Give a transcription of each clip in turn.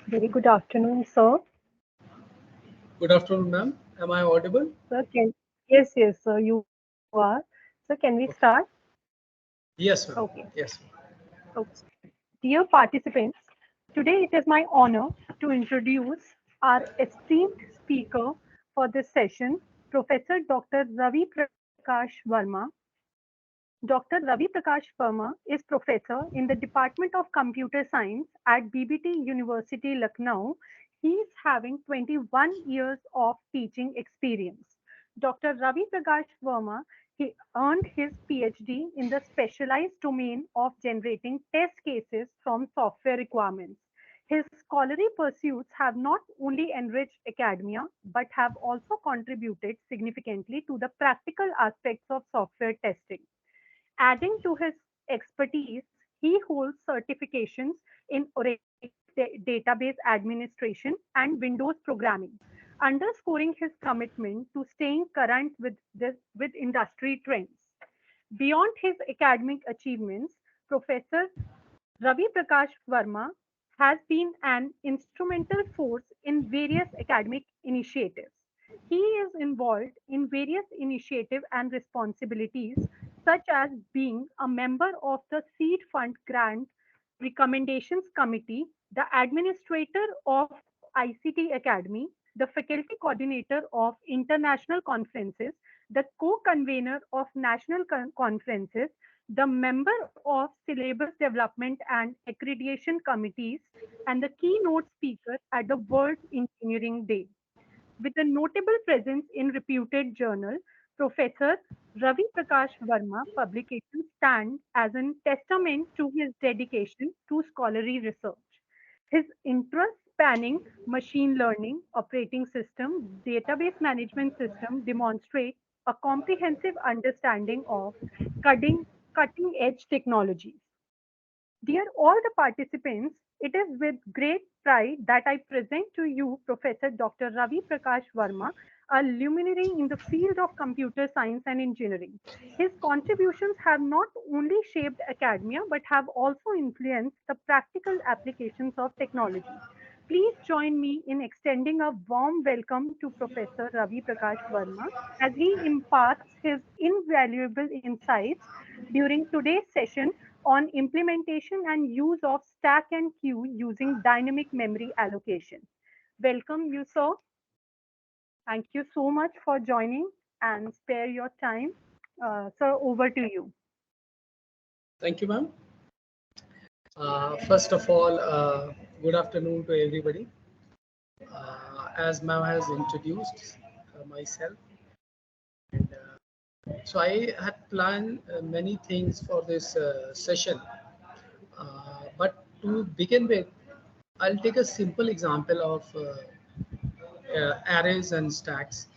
Very good afternoon, sir. Good afternoon, ma'am. Am I audible? Sir, yes, sir, you are. Sir, can we start? Okay. Yes, ma'am. Okay. Yes. Okay. Dear participants, today it is my honor to introduce our esteemed speaker for this session, Professor Dr. Ravi Prakash Verma. Dr. Ravi Prakash Verma is professor in the Department of Computer Science at BBT University, Lucknow. He is having 21 years of teaching experience. Dr. Ravi Prakash Verma, he earned his PhD in the specialized domain of generating test cases from software requirements. His scholarly pursuits have not only enriched academia but have also contributed significantly to the practical aspects of software testing. Adding to his expertise, he holds certifications in Oracle database administration and Windows programming, underscoring his commitment to staying current with industry trends. Beyond his academic achievements, Professor Ravi Prakash Verma has been an instrumental force in various academic initiatives. He is involved in various initiatives and responsibilities, such as being a member of the Seed Fund Grant Recommendations Committee, the administrator of ICT Academy, the faculty coordinator of international conferences, the co-convener of national conferences, the member of syllabus development and accreditation committees, and the keynote speaker at the World Engineering Day. With a notable presence in reputed journal, Professor Ravi Prakash Verma publications stand as a testament to his dedication to scholarly research. His interests spanning machine learning, operating system, database management system demonstrate a comprehensive understanding of cutting edge technologies. Dear all the participants, it is with great pride that I present to you Professor Dr. Ravi Prakash Verma, a luminary in the field of computer science and engineering. His contributions have not only shaped academia but have also influenced the practical applications of technology. Please join me in extending a warm welcome to Professor Ravi Prakash Verma as he imparts his invaluable insights during today's session on implementation and use of stack and queue using dynamic memory allocation. Welcome you, sir. Thank you so much for joining and spare your time. Sir, over to you. Thank you, ma'am. First of all, good afternoon to everybody. As ma'am has introduced myself, and so I had planned many things for this session. But to begin with, I'll take a simple example of arrays and stacks.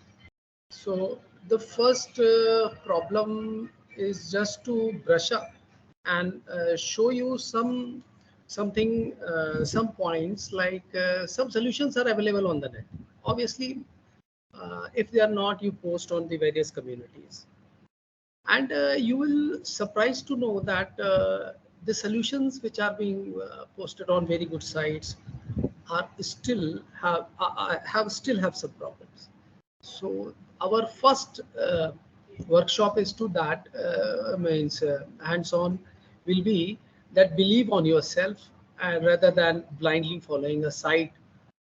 So the first problem is just to brush up and show you some points like some solutions are available on the net. Obviously, if they are not, you post on the various communities, and you will surprised to know that the solutions which are being posted on very good sites are still have some problems. So our first workshop is to that means hands-on will be that believe on yourself and rather than blindly following a site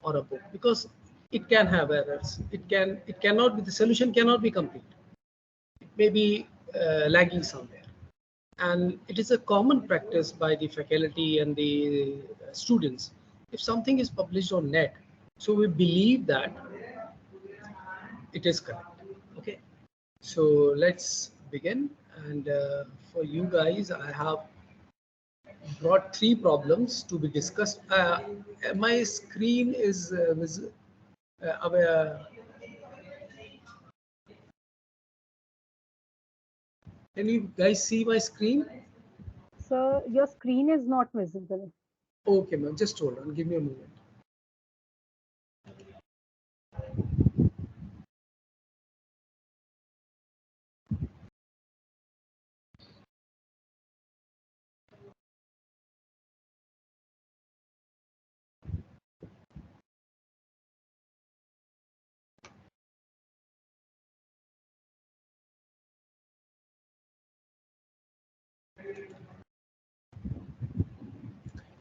or a book, because it can have errors. It cannot be, the solution cannot be complete. It may be lagging somewhere, and it is a common practice by the faculty and the students. If something is published on net, so we believe that it is correct. Okay, so let's begin. And for you guys, I have brought three problems to be discussed. My screen is can you guys see my screen? Sir, your screen is not visible. Okay, ma'am, just hold on, give me a moment.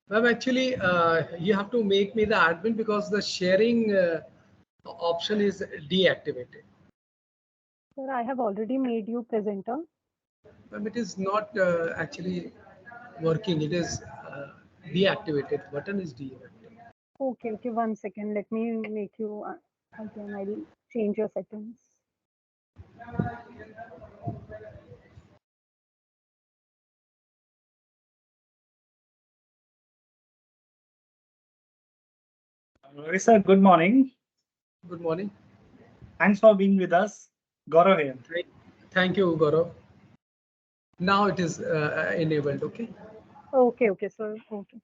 Ma'am, actually, you have to make me the admin because the sharing option is deactivated. Sir, I have already made you presenter. Ma'am, it is not actually working. It is deactivated. Button is deactivated. Okay, okay, 1 second. Let me make you again. I'll change your settings. Ravi sir, good morning. Good morning. Thanks for being with us. Gaurav here. Thank you, Gaurav. Now it is enabled. Okay. Okay, okay, sir. Okay.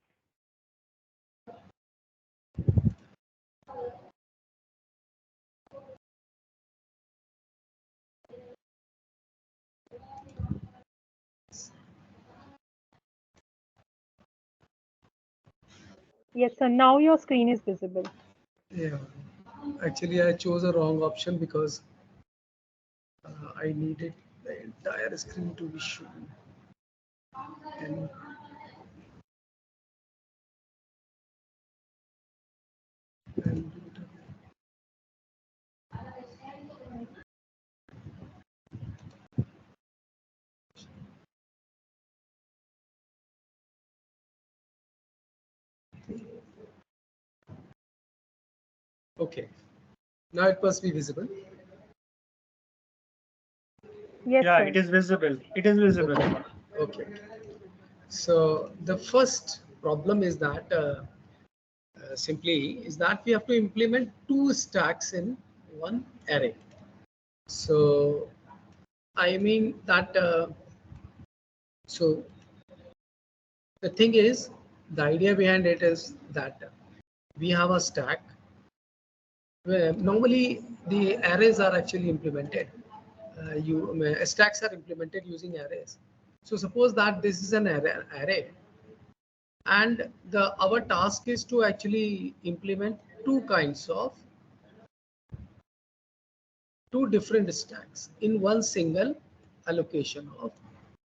Yes, sir. Now your screen is visible. Yeah. Actually, I chose a wrong option because I needed the entire screen to be shown. And and okay. Now it must be visible. Yes, Yeah, sir. it is visible. It is visible. Okay. Okay. So the first problem is that simply is that we have to implement two stacks in one array. So I mean that so the thing is, the idea behind it is that we have a stack where normally the arrays are actually implemented. Stacks are implemented using arrays. So suppose that this is an array and our task is to actually implement two different stacks in one single allocation of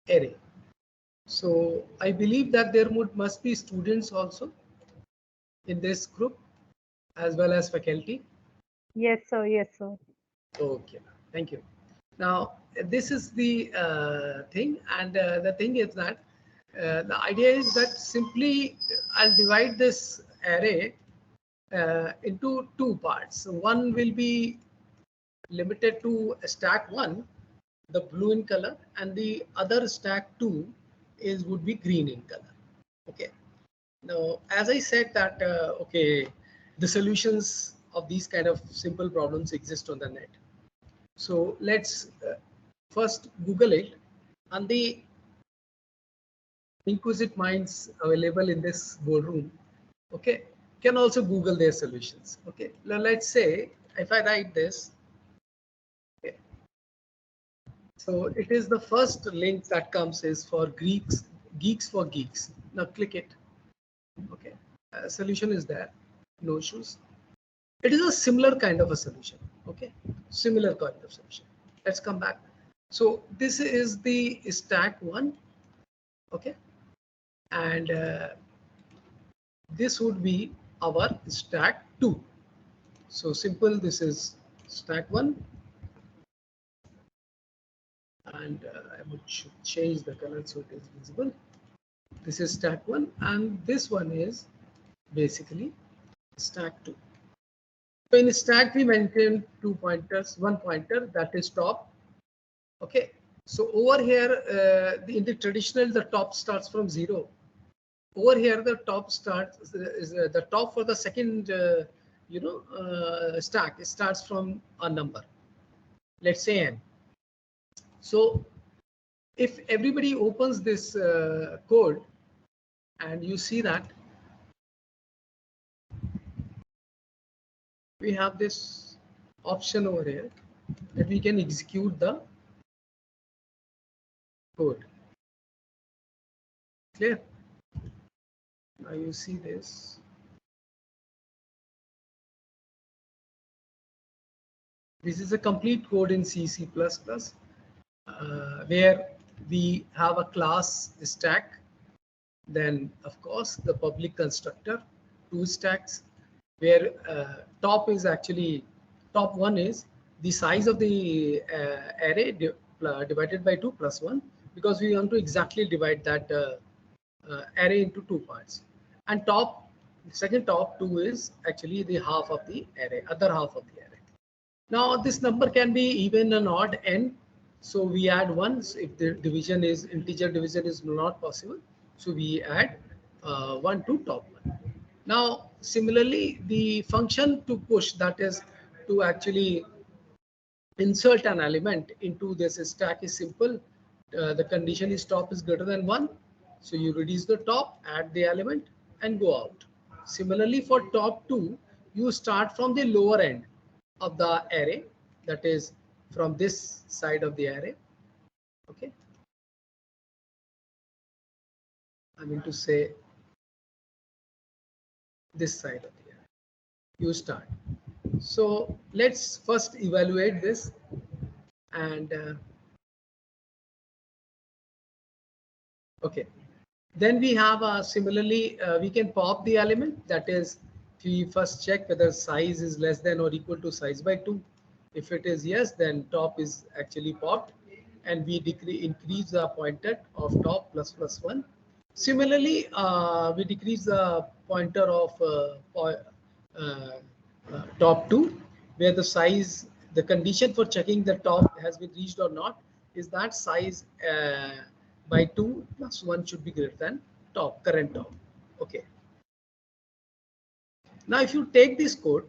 array. So I believe that there must be students also in this group as well as faculty. Yes, sir. Yes, sir. Okay, thank you. Now this is the thing, and the thing is that the idea is that simply I'll divide this array into two parts. One will be limited to stack 1, the blue in color, and the other stack 2 is would be green in color. Okay. Now, as I said that okay, the solutions of these kind of simple problems exist on the net. So let's first Google it, and the inquisitive minds available in this boardroom, okay, can also Google their solutions. Okay, now let's say if I write this, okay, so it is the first link that comes is for geeks for geeks. Now click it. Okay, solution is there, no issues. It is a similar kind of a solution. Okay, similar kind of solution. Let's come back. So this is the stack 1. Okay, and this would be our stack 2. So simple, this is stack 1, and I would change the color so it is visible. This is stack 1, and this one is basically stack 2. So in stack we maintain 2 pointers, 1 pointer that is top. Okay, so over here in the traditional the top starts from 0. Over here the top starts is the top for the second stack. It starts from a number, let's say n. So if everybody opens this code and you see that we have this option over here that we can execute the code. Clear? Now you see this. This is a complete code in C, C++, where we have a class stack, then of course the public constructor, two stacks, where top is actually, top one is the size of the array divided by 2 plus 1, because we want to exactly divide that array into two parts. And top, second top 2 is actually the half of the array, other half of the array. Now this number can be even an odd n, so we add 1 if the division is integer division is not possible, so we add 1 to top 1. Now similarly, the function to push, that is to actually insert an element into this stack, is simple. The condition is top is greater than 1, so you reduce the top, add the element and go out. Similarly for top 2, you start from the lower end of the array, that is from this side of the array. Okay, I mean to say this side of the array you start. So let's first evaluate this, and okay, then we have similarly we can pop the element, that is we first check whether size is less than or equal to size by 2. If it is yes, then top is actually popped, and we increase the pointer of top plus plus 1. Similarly, we decrease the pointer of top 2, where the size, the condition for checking the top has been reached or not is that size by 2 plus 1 should be greater than top, current top. Okay. Now if you take this code,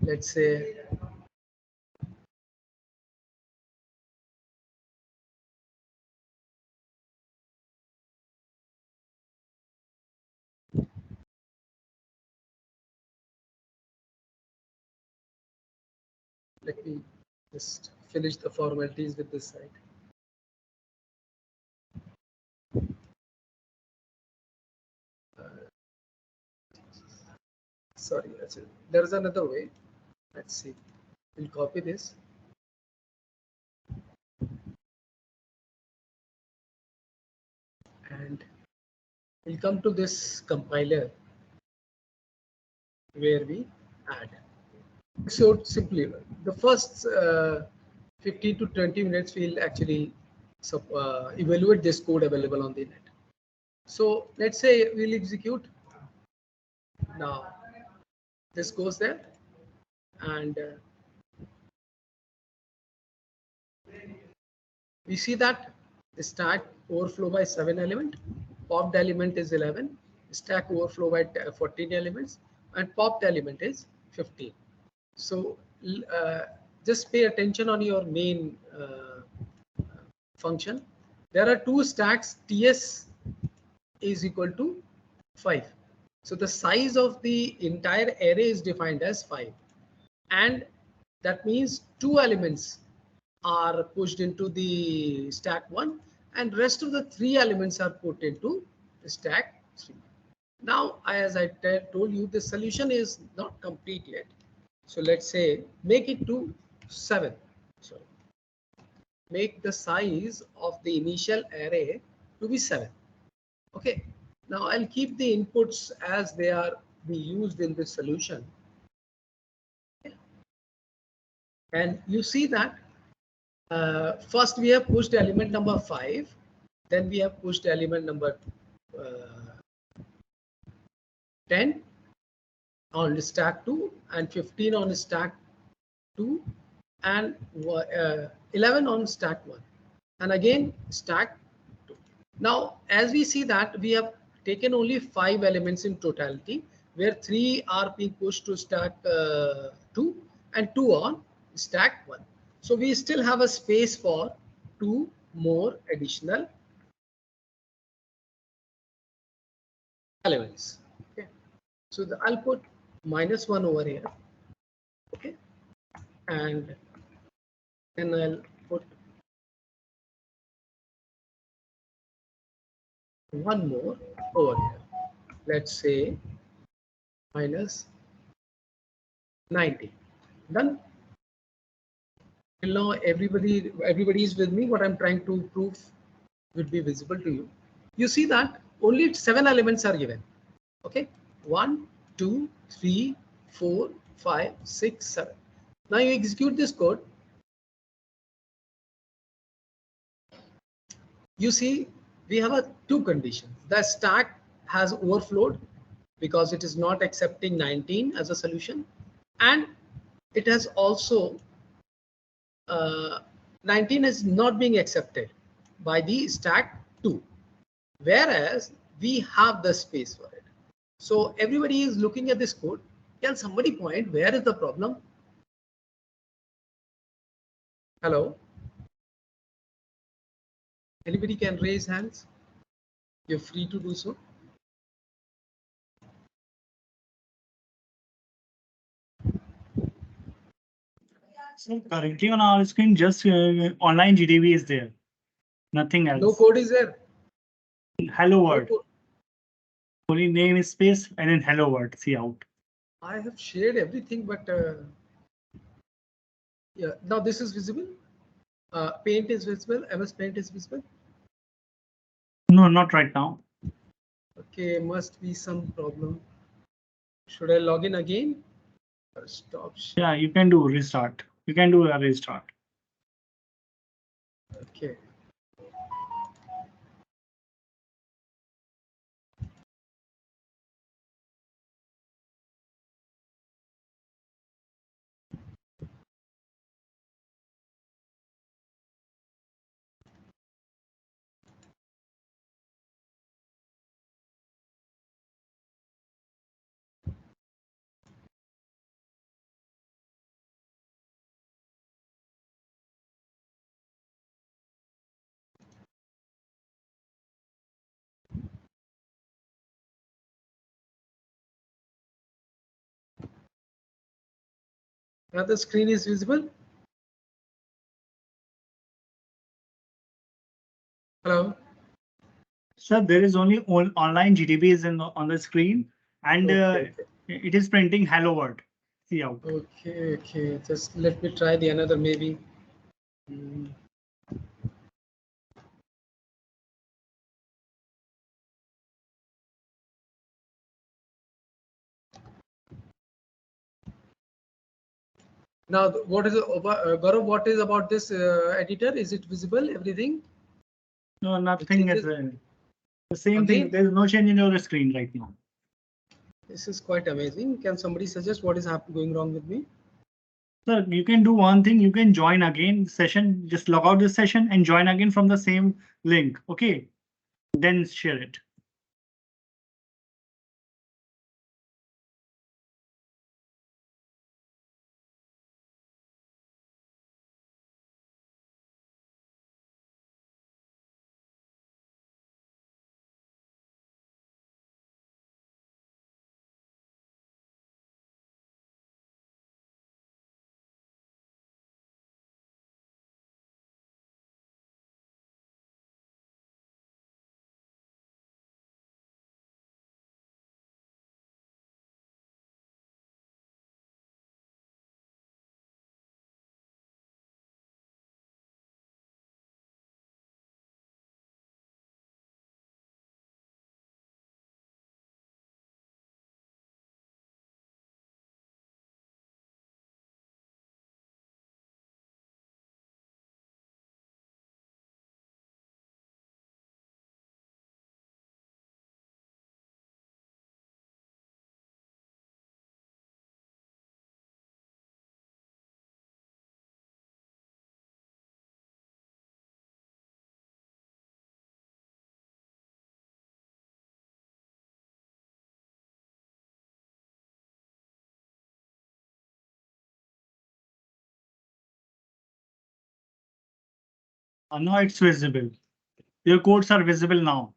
let's say let me just finish the formalities with this side. Sorry, that's it. There is another way. Let's see. We'll copy this. And we'll come to this compiler where we add. So simply, the first 15 to 20 minutes we'll actually evaluate this code available on the net. So let's say we'll execute. Now this goes there, and we see that stack overflow by 7 element, popped element is 11, stack overflow by 14 elements, and popped element is 15. So just pay attention on your main function. There are two stacks, ts is equal to 5. So the size of the entire array is defined as 5, and that means 2 elements are pushed into the stack 1, and rest of the 3 elements are put into the stack 3. Now, as I told you, the solution is not complete yet. So let's say make it to 7. Sorry, make the size of the initial array to be 7. Okay. Now I'll keep the inputs as they are be used in this solution. And you see that first we have pushed element number 5, then we have pushed element number 10 on stack 2, and 15 on stack 2, and 11 on stack 1, and again stack 2. Now as we see that we have taken only 5 elements in totality, where 3 are being pushed to stack 2 and 2 on stack 1. So we still have a space for 2 more additional elements. Okay. So I'll put -1 over here. Okay. And then I'll put 1 more over here. Let's say -90. Done. Till now, everybody is with me. What I'm trying to prove would be visible to you. You see that only 7 elements are given. Okay, 1, 2, 3, 4, 5, 6, 7. Now you execute this code. You see, we have two conditions. The stack has overflowed because it is not accepting 19 as a solution, and it has also 19 is not being accepted by the stack 2, whereas we have the space for it. So everybody is looking at this code. Can somebody point where is the problem? Hello? Anybody can raise hands? You're free to do so. So currently on our screen, just online GDB is there. Nothing else. No code is there. Hello No world. code. Only name is space and then hello world. See out. I have shared everything, but yeah, now this is visible. Paint is visible. MS Paint is visible. No, not right now. Okay, must be some problem. Should I log in again? Or stop. Yeah, you can do restart. You can do a restart. Okay. Now the screen is visible. Hello. Sir, there is only online GDB is on the screen, and Okay. it is printing hello world. See out. Okay. Okay. Just let me try the another maybe. Hmm. Now, what is Gaurav? What is about this editor? Is it visible? Everything? No, The nothing is changes the same thing. again. There is no change in your screen right now. This is quite amazing. Can somebody suggest what is going wrong with me? Sir, you can do one thing. You can join again session. Just log out this session and join again from the same link. Okay, then share it. Now it's visible. Your codes are visible now.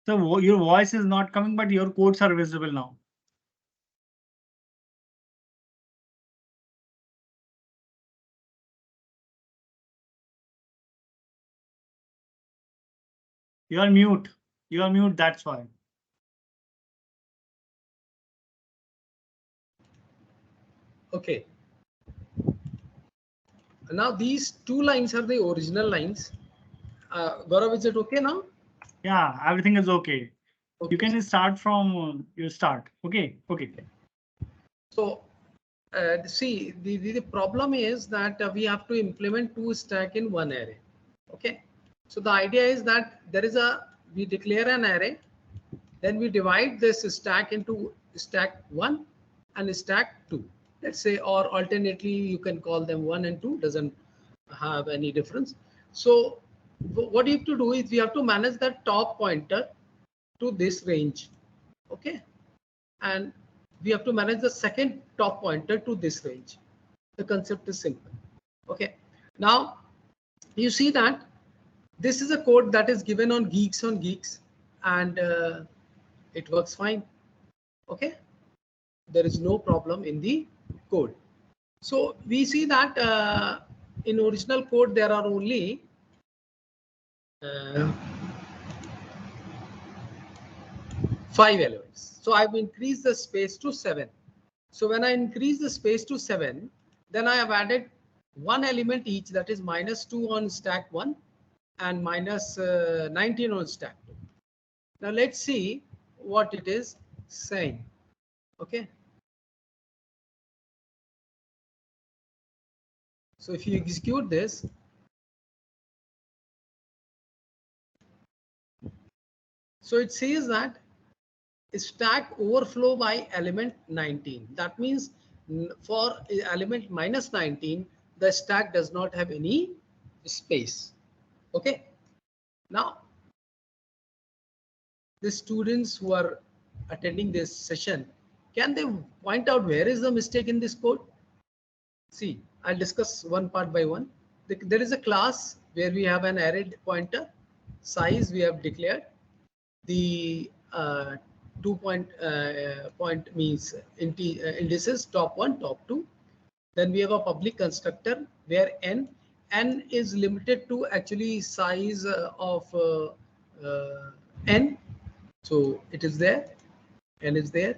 So your voice is not coming, but your codes are visible now. You're mute. You're mute. That's why. Okay. Now these two lines are the original lines. Gaurav, is it okay now? Yeah, everything is okay. Okay. You can start from your start. Okay. Okay. So see, the problem is that we have to implement two stack in one array. Okay. So the idea is that we declare an array, then we divide this stack into stack 1 and stack 2. Let's say, or alternately, you can call them 1 and 2, doesn't have any difference. So what you have to do is we have to manage the top pointer to this range. Okay. And we have to manage the second top pointer to this range. The concept is simple. Okay. Now you see that this is a code that is given on Geeks, and it works fine. Okay. There is no problem in the code. So we see that in original code there are only 5 elements. So I've increased the space to 7. So when I increase the space to 7, then I have added one element each, that is -2 on stack 1 and -19 on stack 2. Now let's see what it is saying. Okay. So if you execute this, so it says that stack overflow by element 19. That means for element -19, the stack does not have any space. Okay. Now, the students who are attending this session, can they point out where is the mistake in this code? See, I'll discuss one part by one. There is a class where we have an array pointer. Size we have declared. The 2 point means indices, top 1, top 2. Then we have a public constructor where n is limited to actually size of n. So it is there, n is there.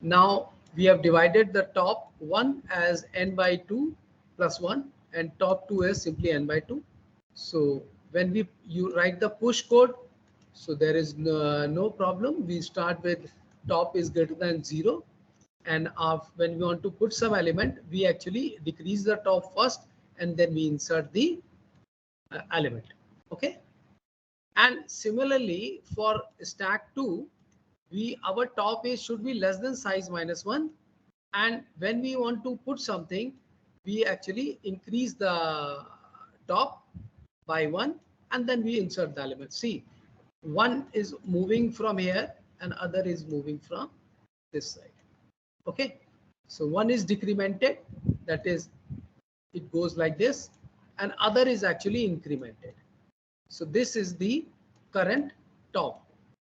Now we have divided the top 1 as n by 2 plus 1 and top 2 is simply n by 2. So when you write the push code, so there is no problem. We start with top is greater than 0. And when we want to put some element, we actually decrease the top first and then we insert the element. Okay. And similarly for stack 2, our top is should be less than size -1. And when we want to put something, we actually increase the top by 1 and then we insert the element. See, one is moving from here and other is moving from this side. Okay. So one is decremented, that is it goes like this, and other is actually incremented. So this is the current top.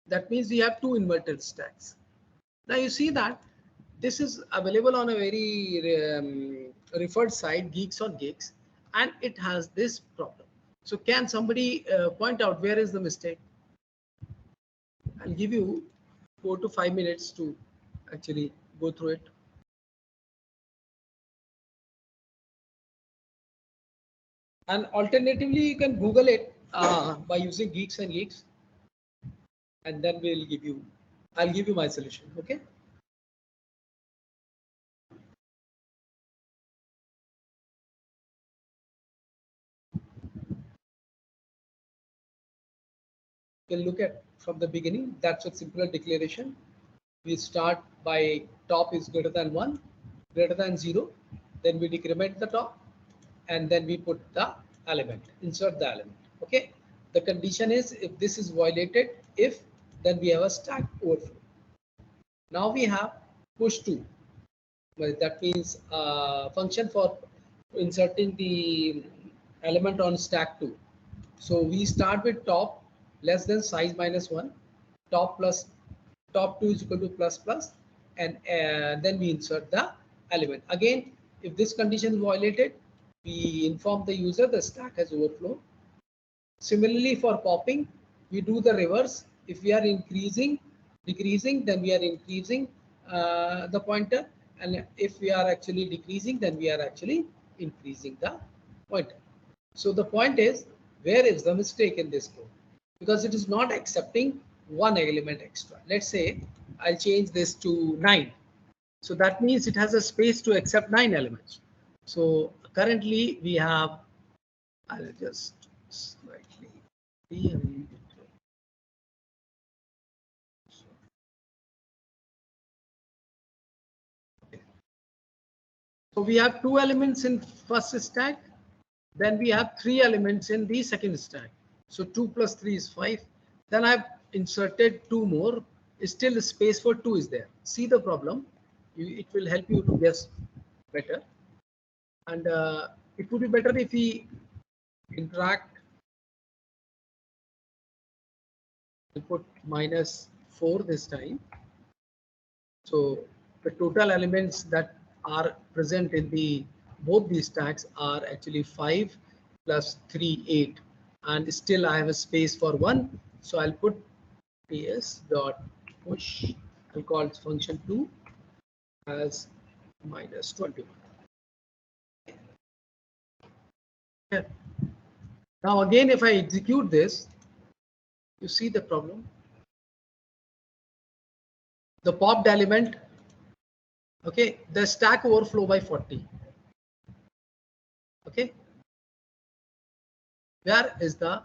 That means we have two inverted stacks. Now you see that this is available on a very referred site, Geeks on Geeks, and it has this problem. So can somebody point out where is the mistake? I'll give you 4 to 5 minutes to actually go through it. And alternatively, you can Google it by using Geeks and Geeks, and then I'll give you my solution. Okay. You can look at from the beginning. That's a simpler declaration. We start by top is greater than 1, greater than 0. Then we decrement the top, and then we put the element, insert the element. Okay. The condition is if this is violated, then we have a stack overflow. Now we have push to. Well, that means function for inserting the element on stack 2. So we start with top less than size -1, top 2 is equal to plus, and then we insert the element. Again, if this condition is violated, we inform the user the stack has overflown. Similarly for popping, we do the reverse. If we are decreasing, then we are increasing the pointer, and if we are actually decreasing, then we are actually increasing the pointer. So the point is, where is the mistake in this code? Because it is not accepting one element extra. Let's say I'll change this to 9. So that means it has a space to accept 9 elements. So currently we have, I'll just slightly rearrange it. So we have 2 elements in first stack, then we have 3 elements in the second stack. So 2 plus 3 is 5. Then I've inserted 2 more. Still the space for 2 is there. See the problem. It will help you to guess better. And it would be better if we interact. We'll put -4 this time. So the total elements that are present in both these stacks are actually 5 plus 3, 8, and still I have a space for 1. So I'll put ps dot push. I'll call function 2 as -21. Yeah. Now again, if I execute this, you see the problem. The popped element, okay, the stack overflow by 40. Okay, where is the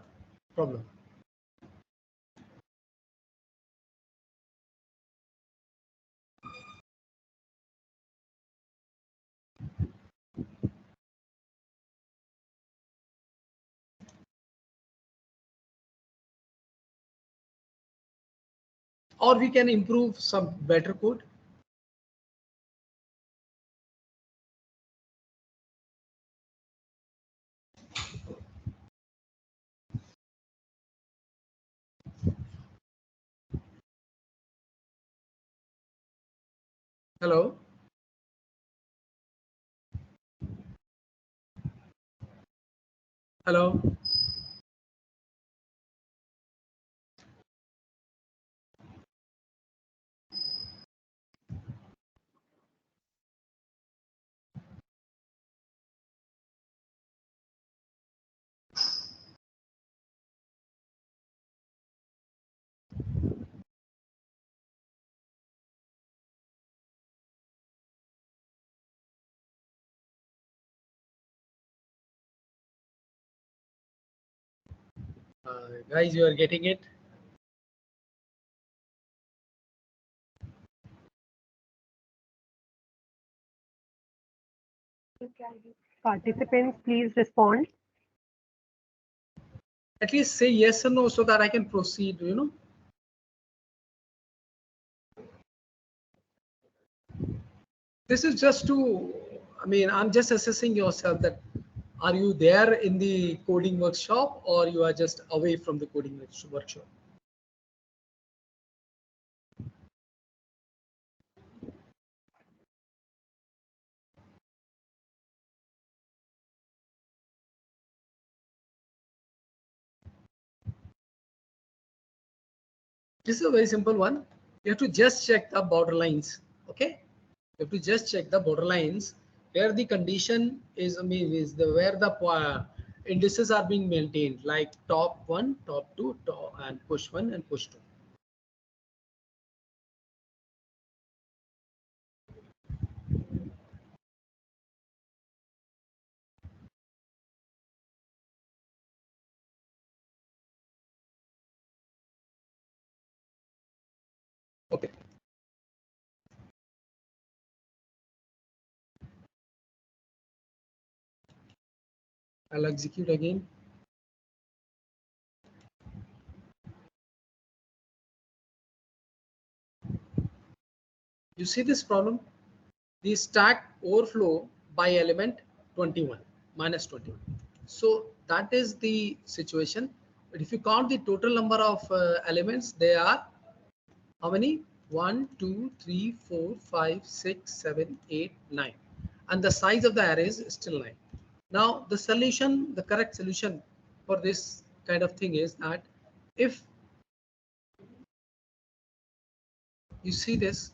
problem? Or we can improve some better code. Hello. Hello. Guys, you are getting it? Participants, please respond. At least say yes or no so that I can proceed, This is just to, I'm just assessing yourself that are you there in the coding workshop or you are just away from the coding workshop? This is a very simple one. You have to just check the border lines. Okay, you have to just check the border lines where the condition is, where the indices are being maintained, like top 1, top 2, and push 1 and push 2. Okay. I'll execute again. You see this problem? The stack overflow by element 21, -21. So that is the situation. But if you count the total number of elements, they are how many? 1, 2, 3, 4, 5, 6, 7, 8, 9. And the size of the array is still 9. Now the solution, the correct solution for this kind of thing is that if You see this?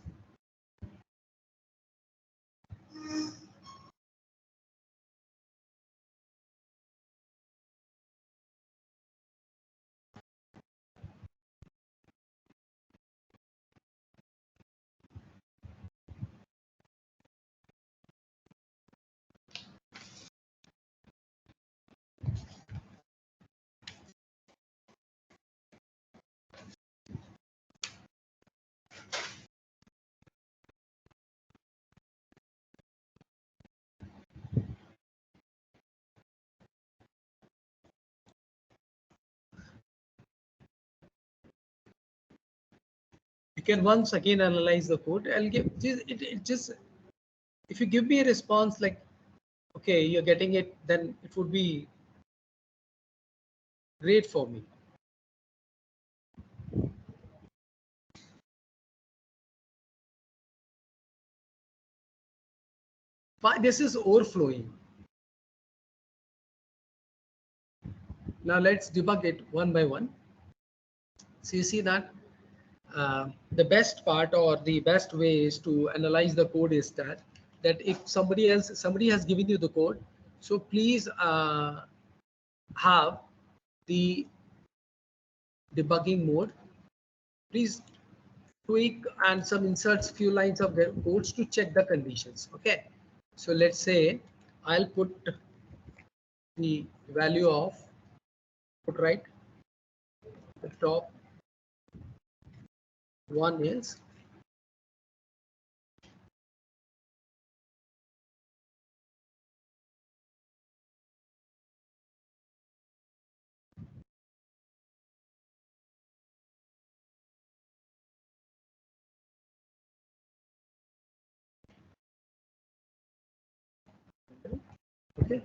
You can once again analyze the code. I'll give it just, if you give me a response like, okay, you're getting it, then it would be great for me. But this is overflowing. Now let's debug it one by one. So you see that the best part or the best way is to analyze the code is that if somebody has given you the code, so please have the debugging mode. Please tweak and some inserts few lines of the codes to check the conditions. Okay, so let's say I'll put the value of, put right, the top one is okay.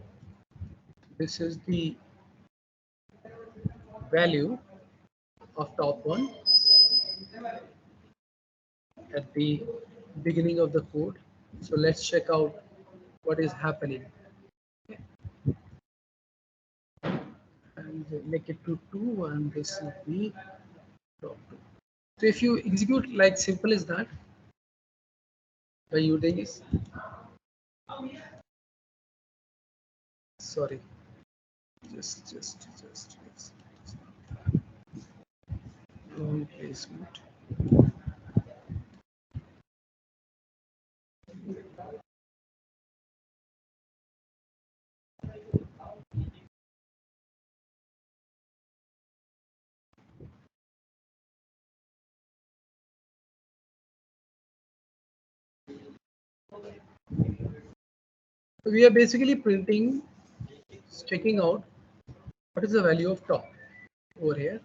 This is the value of top one at the beginning of the code. So let's check out what is happening. And make it to 2, and this will be top 2. So if you execute like simple as that by using this, sorry, just long placement. So we are basically printing, checking out what is the value of top over here.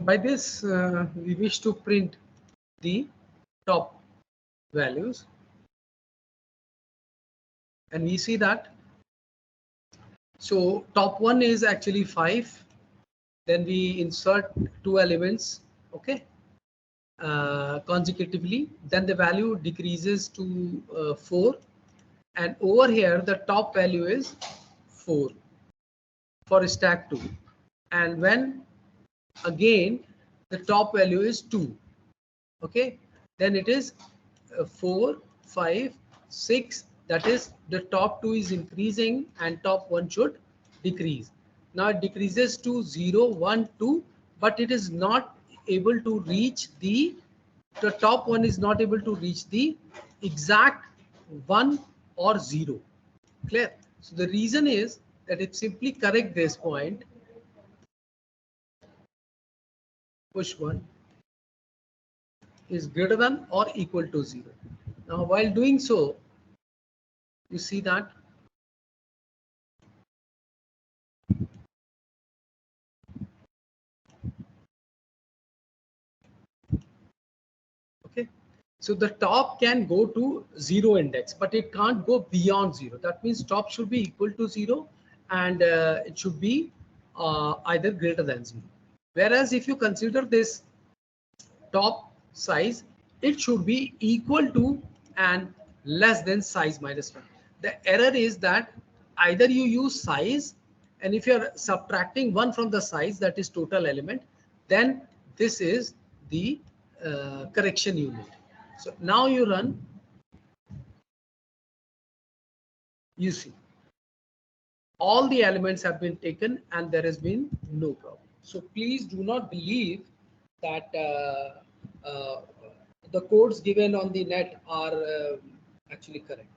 By this, we wish to print the top values, and we see that. So top one is actually 5. Then we insert 2 elements, okay, consecutively. Then the value decreases to 4, and over here the top value is 4 for stack 2. And when again the top value is 2, okay, then it is 4, 5, 6. That is, the top 2 is increasing and top 1 should decrease. Now it decreases to 0, 1, 2, but it is not able to reach the top 1 is not able to reach the exact 1 or 0. Clear? So the reason is that it simply correct this point, push 1, is greater than or equal to 0. Now, while doing so, you see that okay. So the top can go to 0 index, but it can't go beyond 0. That means top should be equal to 0, and it should be either greater than 0. Whereas if you consider this top size, it should be equal to and less than size minus 1. The error is that either you use size, and if you are subtracting 1 from the size, that is total element, then this is the correction you need. So now you run, you see all the elements have been taken and there has been no problem. So please do not believe that the codes given on the net are actually correct.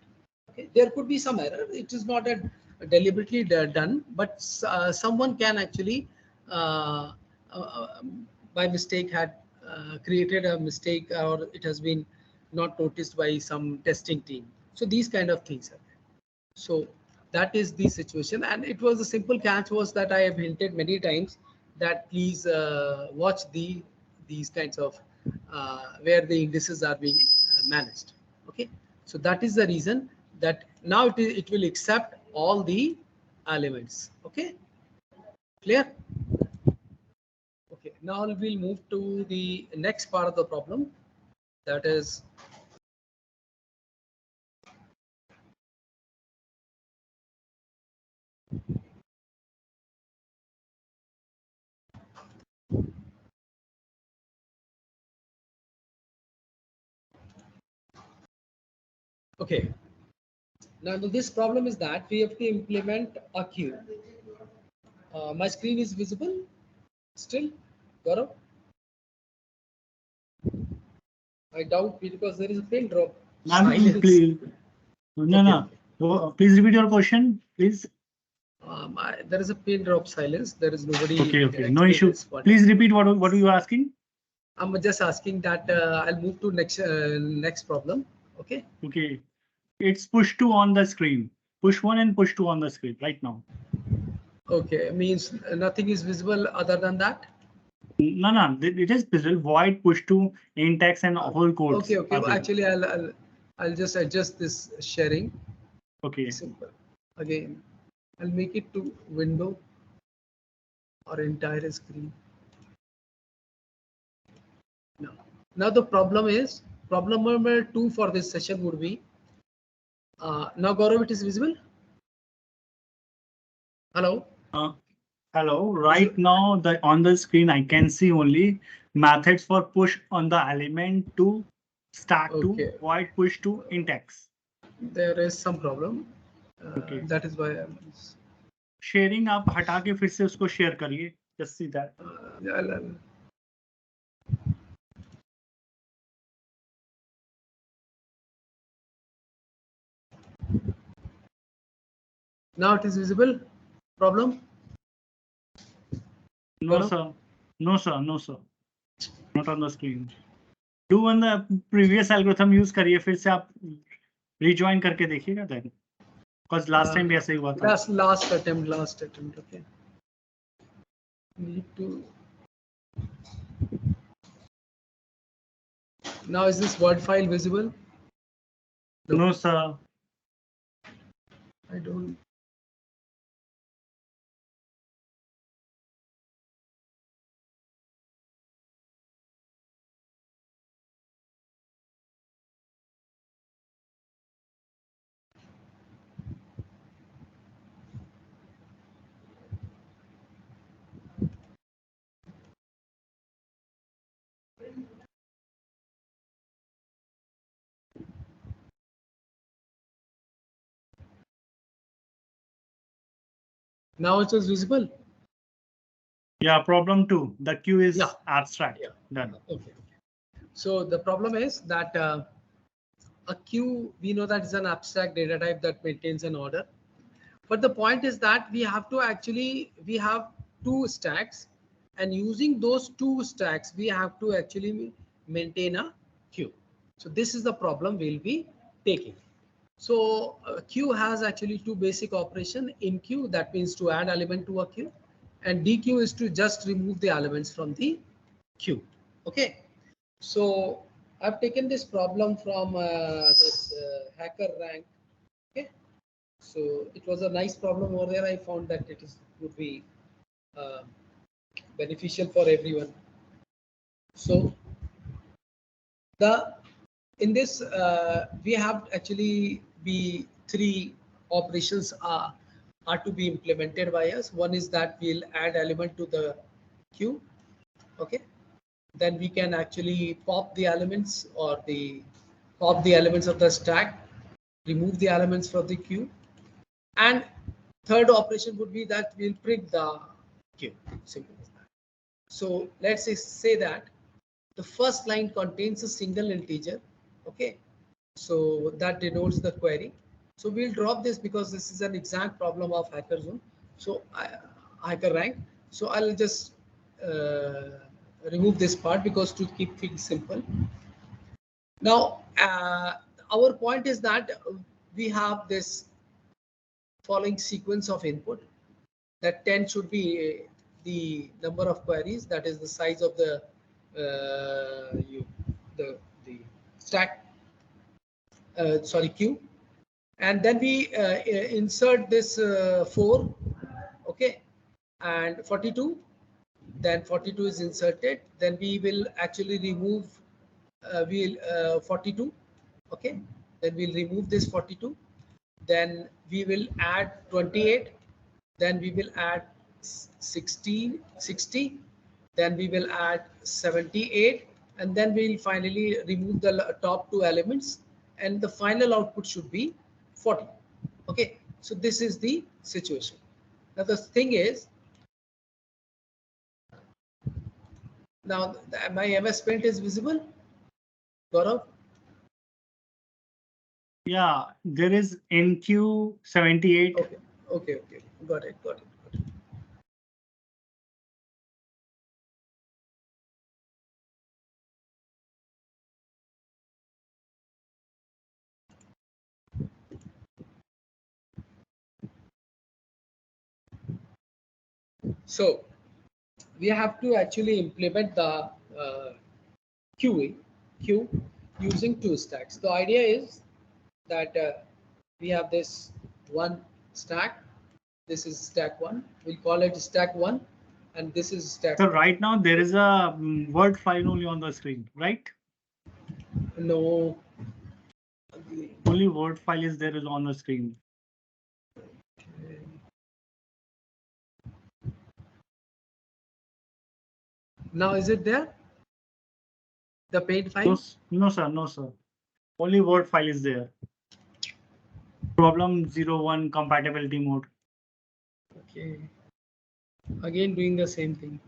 Okay? There could be some error. It is not a deliberately done, but someone can actually by mistake had created a mistake, or it has been not noticed by some testing team. So these kind of things are there. So that is the situation, and it was a simple catch was that I have hinted many times that please watch these kinds of where the indices are being managed. Okay, so that is the reason that now it will accept all the elements. Okay, clear? Okay, now we'll move to the next part of the problem, that is okay. Now this problem is that we have to implement a queue. My screen is visible still, Gaurav? I doubt because there is a pin drop. Ma'am, Silence. please. No, Okay. no. Please repeat your question, please. There is a pin drop silence. There is nobody. Okay. No issue. Responding. Please repeat what are you asking? I'm just asking that I'll move to next problem. Okay. Okay. It's push 2 on the screen. Push 1 and push 2 on the screen right now. Okay. Means nothing is visible other than that. No. It is visible. Void, push 2, index, and whole codes. Okay. Well, actually, I'll just adjust this sharing. Okay. Simple. Again, I'll make it to window or entire screen. Now the problem number 2 for this session would be now Gaurav, it is visible. Hello. Hello. Right now, on the screen, I can see only methods for push on the element to stack to void push to index. There is some problem. Okay. That is why I'm sharing आप हटा के फिर से उसको share करिए. Just see that. Now it is visible. Problem? No, sir. No, sir. Not on the screen. Do on the previous algorithm use करिए फिर से आप rejoin करके देखिएगा then. Because last time भी ऐसे ही हुआ था. Last attempt. Okay. Need to. Now is this Word file visible? No, sir. I don't. Now it is visible. Yeah, problem 2. The queue is abstract. Yeah. Done. Okay. So the problem is that a queue, we know that is an abstract data type that maintains an order. But the point is that we have 2 stacks, and using those 2 stacks, we have to actually maintain a queue. So this is the problem we'll be taking. So queue has actually two basic operation. In queue, that means to add element to a queue, and dequeue is to just remove the elements from the queue. Okay. So I've taken this problem from this hacker rank. Okay. So it was a nice problem over there. I found that it would be uh, beneficial for everyone. So the in this we have actually three operations are to be implemented by us. One is that we'll add element to the queue. Okay. Then we can actually pop the elements or pop the elements of the stack, remove the elements from the queue, and third operation would be that we'll print the queue. Simple as that. So let's say that the first line contains a single integer. Okay, so that denotes the query. So we'll drop this because this is an exact problem of hacker zone. So hacker rank. So I'll just remove this part because to keep things simple. Now our point is that we have this following sequence of input. That 10 should be the number of queries, that is the size of the the stack, queue, and then we insert this 4, okay, and 42. Then 42 is inserted. Then we will actually remove 42, okay. Then we'll remove this 42. Then we will add 28. Then we will add 60. Then we will add 78, and then we'll finally remove the top two elements, and the final output should be 40. Okay, so this is the situation. Now the thing is, now my MS Paint is visible, Gaurav? Yeah, there is NQ78. Okay, got it. So we have to actually implement the queue using two stacks. The idea is that we have this one stack. This is stack 1. We'll call it stack 1, and this is stack. So right now there is a Word file only on the screen, right? No. Only Word file is there is on the screen. Now is it there? The paint file? No, sir. Only Word file is there. Problem 01 compatibility mode. Okay. Again doing the same thing.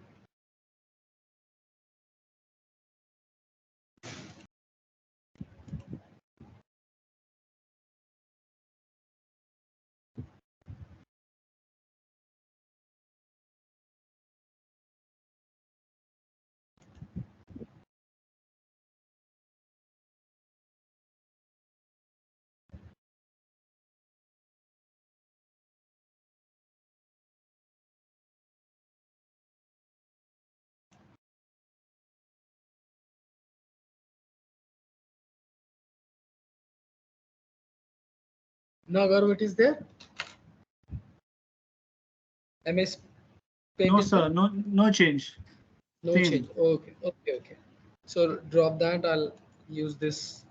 Now Gaurav, it is there? MS Paint No, is sir. there? No change. No Same. change. Okay. So drop that. I'll use this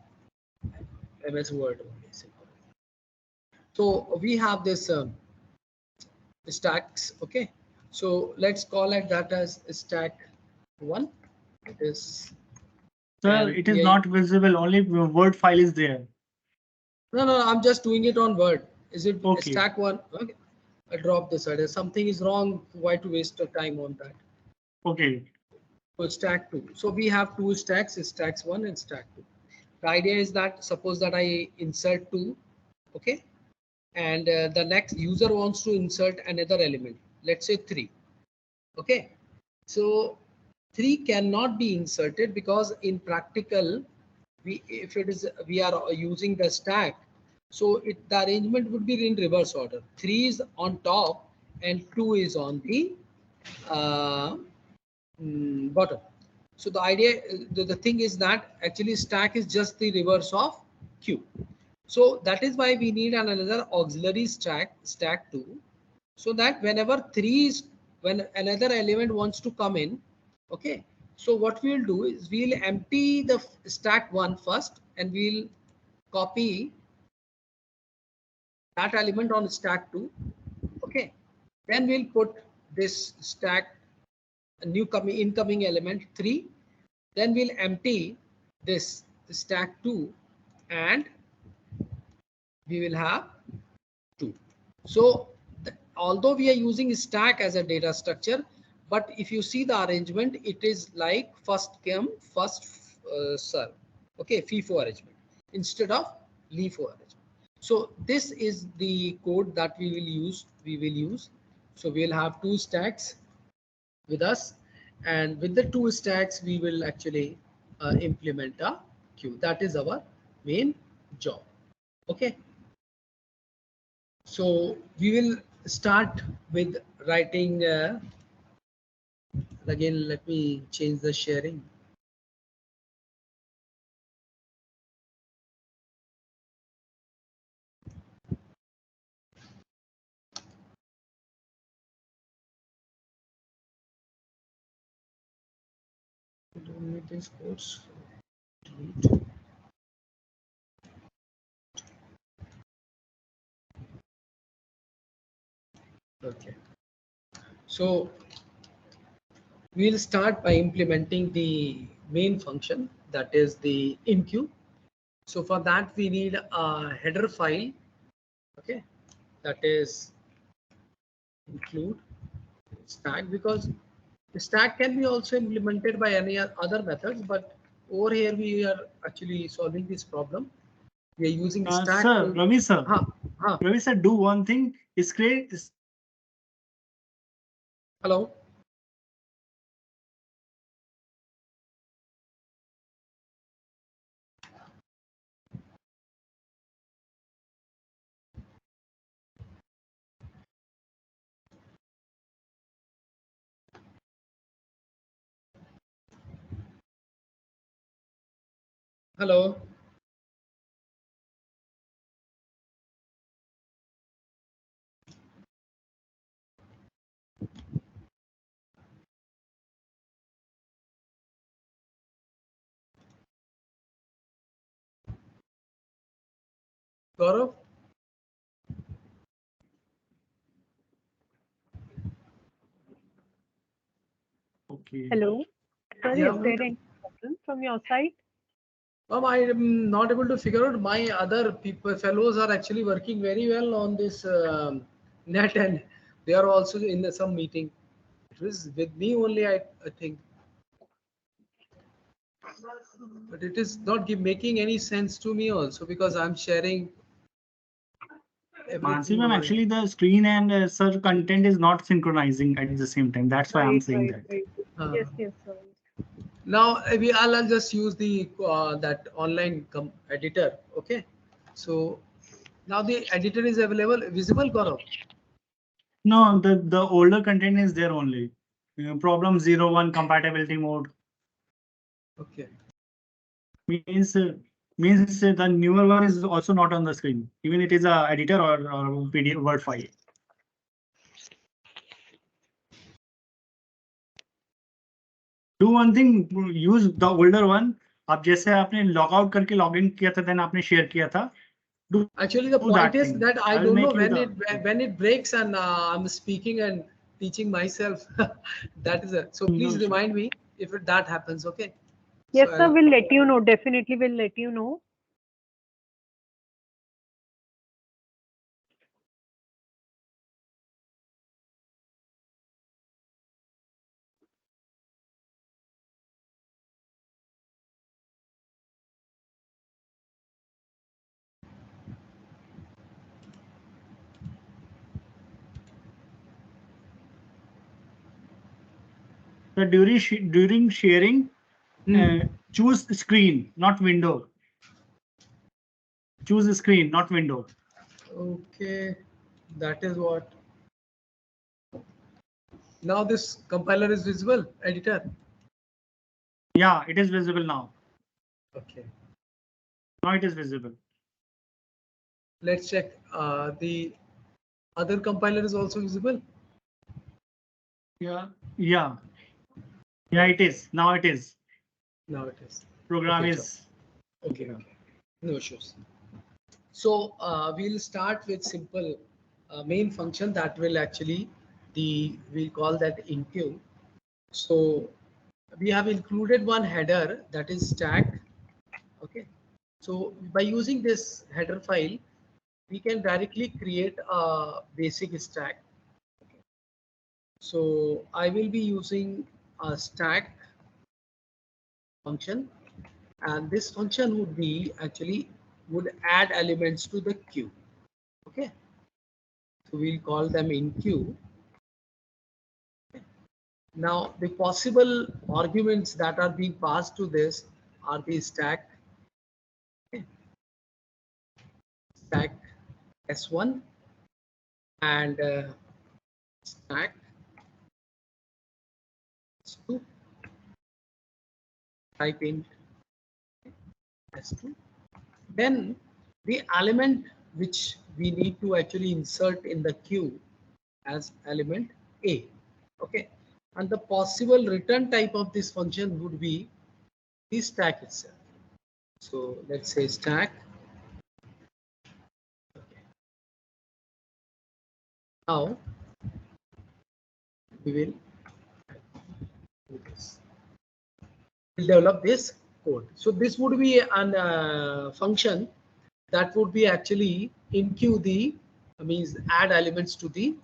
MS Word only. So we have this stacks. Okay. So let's call it that as stack 1. It is. Sir, it is not visible. Only Word file is there. No. I'm just doing it on Word. Is it okay? Stack 1? Okay. I dropped this idea. Something is wrong. Why to waste the time on that? Okay. So stack 2. So we have two stacks, stacks 1 and stack 2. The idea is that suppose that I insert 2, okay, and the next user wants to insert another element, let's say 3, okay. So 3 cannot be inserted because in practical if it is we are using the stack, so the arrangement would be in reverse order. 3 is on top and 2 is on the uh, bottom. So the idea, the thing is that actually stack is just the reverse of queue. So that is why we need another auxiliary stack 2, so that whenever 3 is, when another element wants to come in, okay, so what we'll do is we'll empty the stack 1 first and we'll copy that element on stack 2, okay, then we'll put this stack new incoming element 3, then we'll empty this stack 2 and we will have 2. So although we are using stack as a data structure, but if you see the arrangement, it is like first come first serve, okay, FIFO arrangement instead of LIFO arrangement. So this is the code that we will use. So we'll have 2 stacks with us, and with the 2 stacks we will actually implement a queue. That is our main job. Okay, so we will start with writing again. Let me change the sharing. Don't need these codes. Delete. Okay, so we'll start by implementing the main function, that is the enqueue. So for that we need a header file, okay, that is include stack, because the stack can be also implemented by any other methods, but over here we are actually solving this problem. We are using stack. Sir, Ravi sir. Huh. Ravi sir, do one thing. Is create. Hello. Hello. Gaurav. Okay. Hello. Sir, Yeah. is there any problem from your side? I am not able to figure out. My other fellows are actually working very well on this net, and they are also in some meeting. It was with me only, I think, but it is not making any sense to me also, because I'm sharing Mansi everything ma'am, over. actually the screen and sir content is not synchronizing at the same time. That's why I'm saying that. Yes, yes, sir. Now I'll just use the that online editor. Okay, so now the editor is visible, Gaurav. No, the older content is there only. Problem 01 compatibility mode Okay. means the newer one is also not on the screen, even it is a editor or PDF Word file. Do one thing, use the older one. आप जैसे आपने log out करके login किया था, then आपने share किया था. Actually, the point is that I don't know when it breaks and I'm speaking and teaching myself. That is it. So please remind me if that happens. Okay. Yes, So sir. We'll let you know. Definitely, we'll let you know. So during sharing, Choose screen, not window. Choose screen, not window. Okay, that is what. Now this compiler is visible, editor. Yeah, it is visible now. Okay, Now it is visible. let's check. The other compiler is also visible. Yeah, yeah, yeah. It is now. It is. Now it is. Program Okay, is. okay, okay. No issues. So we'll start with simple main function that will actually we'll call that enqueue. So we have included one header that is stack. Okay. So by using this header file, we can directly create a basic stack. So I will be using a stack function, and this function would be actually would add elements to the queue. Okay. So we'll call them in queue. Now the possible arguments that are being passed to this are the stack, okay, stack S1 and stack S2, type in S2. Then the element which we need to actually insert in the queue as element A. Okay. And the possible return type of this function would be the stack itself. So let's say stack. Okay. Now we will do this. We'll develop this code. So this would be an function that would be actually enqueue the means add elements to the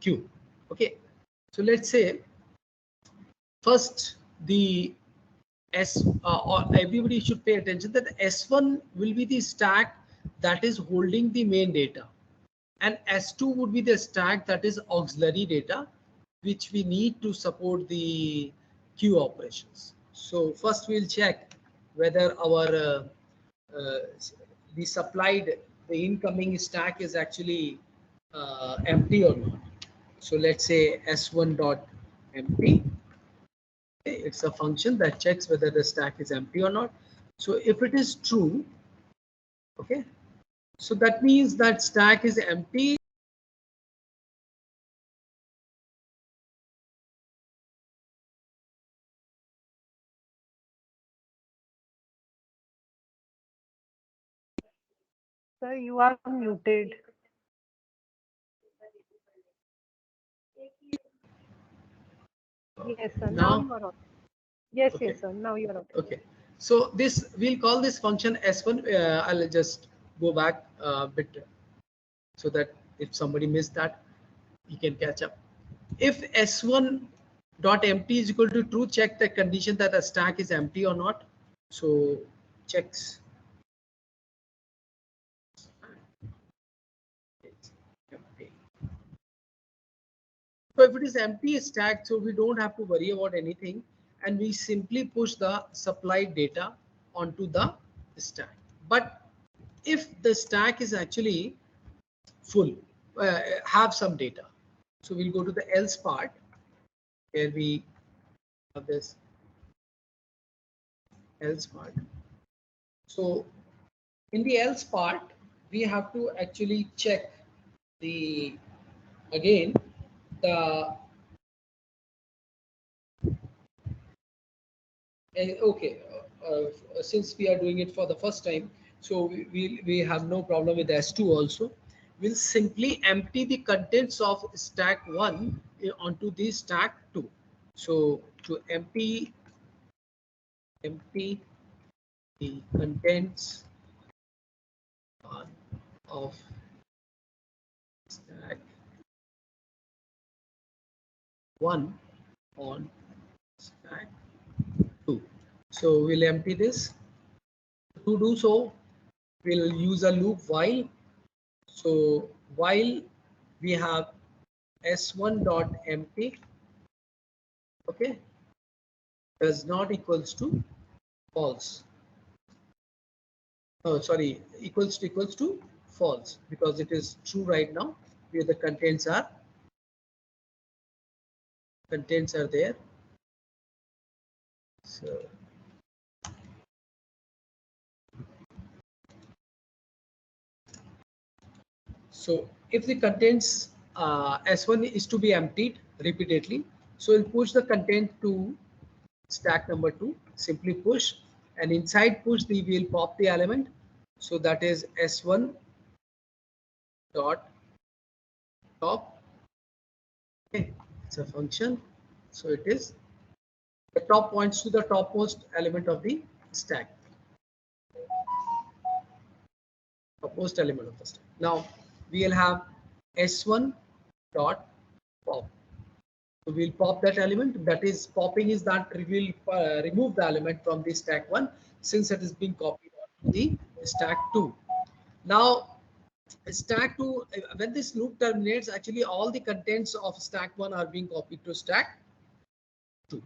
queue. Okay. So let's say first the or everybody should pay attention that S1 will be the stack that is holding the main data, and S2 would be the stack that is auxiliary data which we need to support the queue operations. So first we'll check whether our uh, the supplied the incoming stack is actually empty or not. So let's say S1 dot empty. It's a function that checks whether the stack is empty or not. So if it is true, okay, so that means that stack is empty. Sir, you are muted. Yes, sir. Now Now, you are audible. Yes, okay, yes, sir. Now you are audible. okay. So this we'll call this function S1. I'll just go back a bit so that if somebody missed that, he can catch up. If S1 dot empty is equal to true, check the condition that a stack is empty or not. So checks it's empty. So if it is empty stack, so we don't have to worry about anything, and we simply push the supplied data onto the stack. But if the stack is actually full, have some data, so we'll go to the else part where we have this else part. So in the else part, we have to actually check the again the okay, since we are doing it for the first time, so we have no problem with S2 also. We'll simply empty the contents of stack 1 onto the stack 2. So to empty the contents of stack 1 on stack 2. So we'll empty this. To do so, we'll use a loop while. So while we have s1 dot empty, okay, does not equals to false. Oh, sorry, equals to false, because it is true right now where the contents are there. So if the contents S1 is to be emptied repeatedly, so we'll push the content to stack number 2, simply push, and inside push we will pop the element. So that is S1 dot top. Okay, it's a function. So it is the top points to the topmost element of the stack. Topmost element of the stack. Now we will have S1 dot pop. So we'll pop that element. That is, popping is that we will remove the element from the stack 1 since it is being copied to the stack 2. Now stack 2, when this loop terminates, actually all the contents of stack 1 are being copied to stack 2.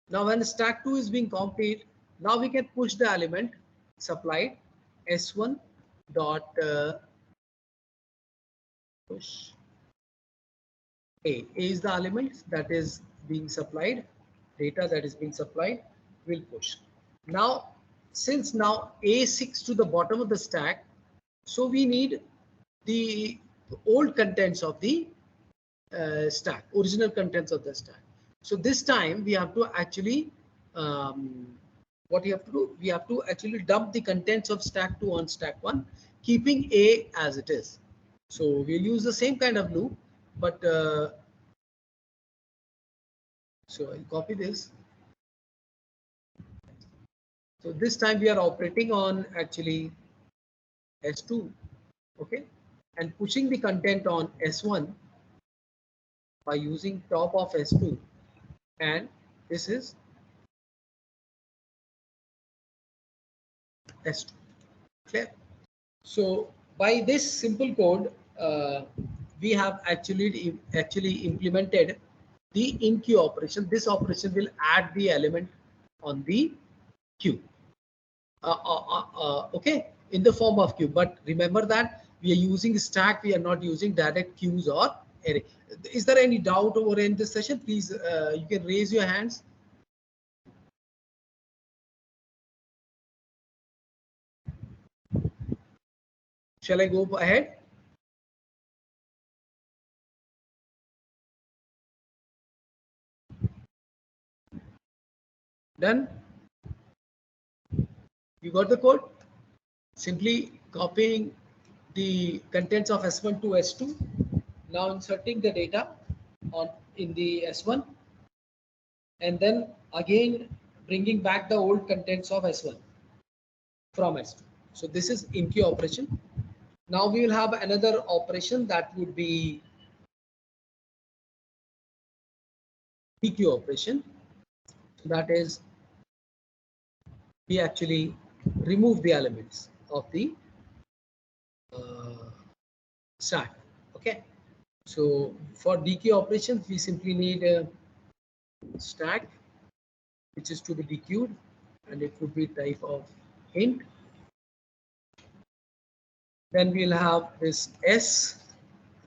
Now when stack 2 is being copied, now we can push the element supplied S1 dot push. A is the element that is being supplied, data that is being supplied, will push. Now, since now A sits to the bottom of the stack, so we need the old contents of the stack, original contents of the stack. So this time we have to actually, what we have to do? We have to actually dump the contents of stack 2 on stack 1, keeping A as it is. So we'll use the same kind of loop, but so I'll copy this. So this time we are operating on actually S2, okay, and pushing the content on S1 by using top of S2, and this is S2. Clear? So by this simple code, we have actually implemented the in queue operation. This operation will add the element on the queue. Okay, in the form of queue. But remember that we are using stack. We are not using direct queues or array. Is there any doubt over in this session? Please, you can raise your hands. Shall I go ahead? Done? You got the code? Simply copying the contents of S1 to S2. Now inserting the data in the S1, and then again bringing back the old contents of S1 from S2. So this is in queue operation. Now we will have another operation that would be DQ operation. That is, we actually remove the elements of the stack. Okay. So for DQ operations, we simply need a stack which is to be dequeued, and it would be type of int. Then we'll have this S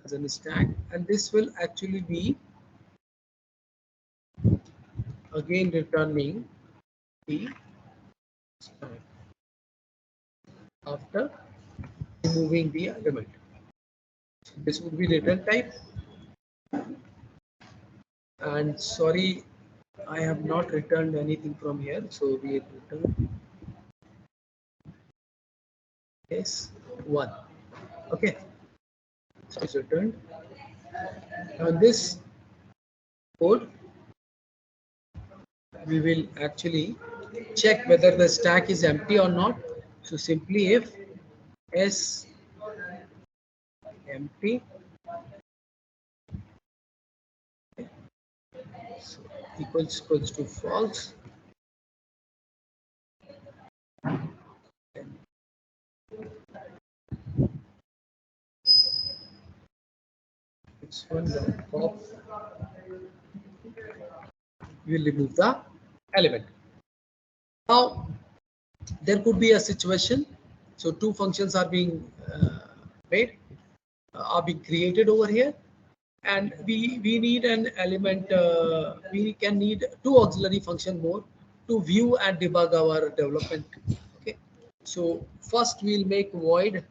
as a stack, and this will actually be again returning the stack after removing the element. So this would be return type. And sorry, I have not returned anything from here, so we return S1. Okay, so it's returned. Now this code, we will actually check whether the stack is empty or not. So simply if S empty, so equals to false. It's one pop. We will remove the element. Now, there could be a situation. So two functions are being made, are being created over here, and we need an element. We can need two auxiliary function more to view and debug our development. Okay. So first we'll make void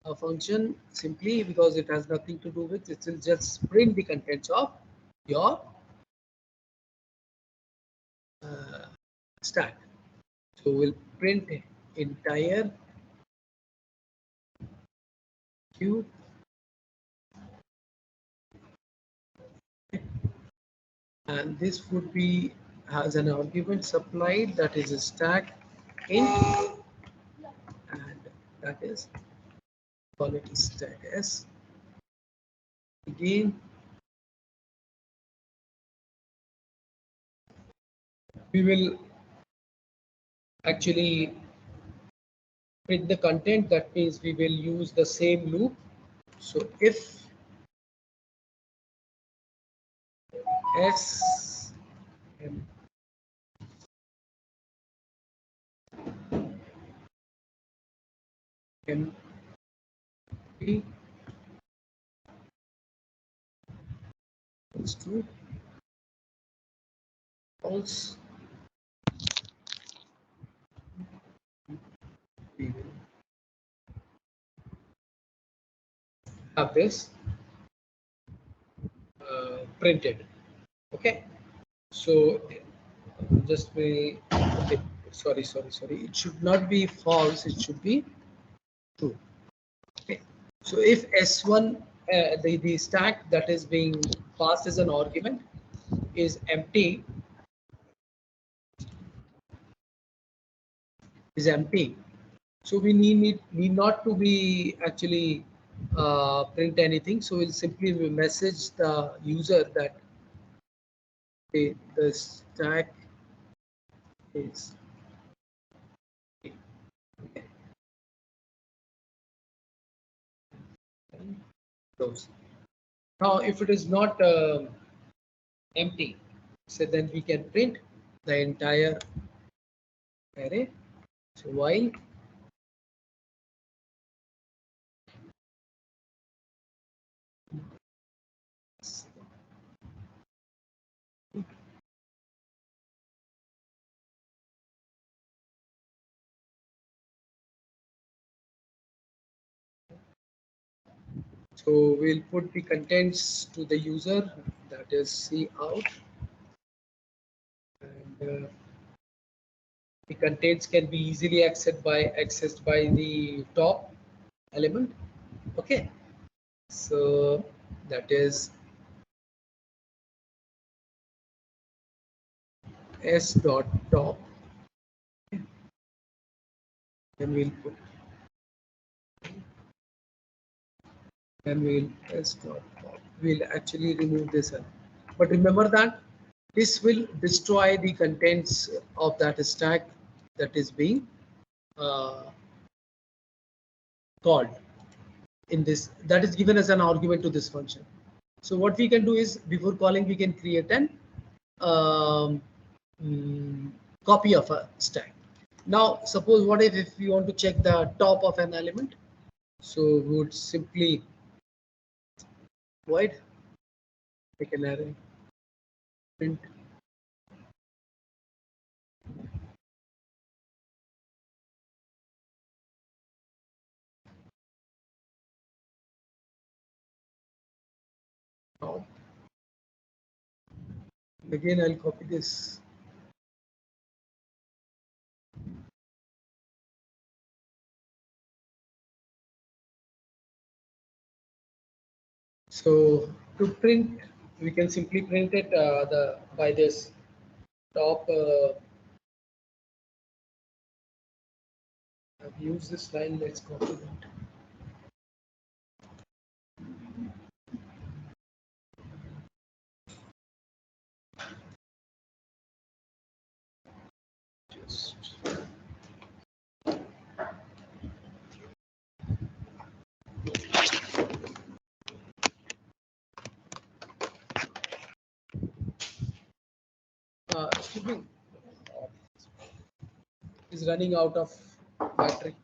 a function simply because it has nothing to do with it. Will just print the contents of your stack. So we'll print entire queue, and this would be has an argument supplied, that is a stack int, and that is call it stack s. Again, we will actually print the content. That means we will use the same loop. So if s m p equals to false, we will have this printed. Okay, so just be okay, sorry, it should not be false, it should be true. Okay, so if s1 the stack that is being passed as an argument is empty, so we need not to be actually print anything. So we'll simply message the user that the stack is close. Now, if it is not empty, so then we can print the entire array. So while so we'll put the contents to the user, that is C out, and the contents can be easily accessed by the top element. Okay, so that is s dot top. Then we'll put s dot top. We'll actually remove this, but remember that this will destroy the contents of that stack that is being called in this, that is given as an argument to this function. So what we can do is, before calling, we can create an copy of a stack. Now suppose what if we want to check the top of an element, so we would simply void take an array print top. Again, I'll copy this. So to print, we can simply print it by this top. I've used this line. Let's copy that. Excuse me. Is running out of battery.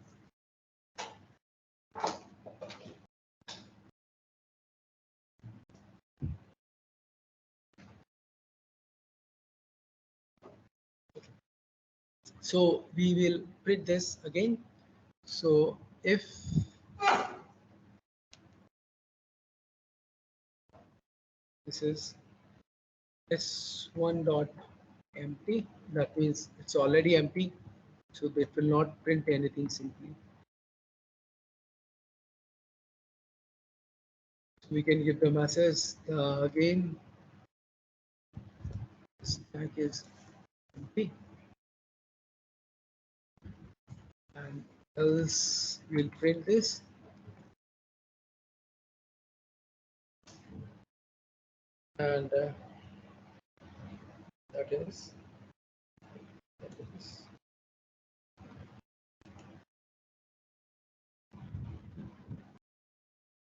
So we will print this again. So if this is s1 dot empty, that means it's already empty, so it will not print anything simply. So we can give the message again, stack is empty, and else we'll print this. And that is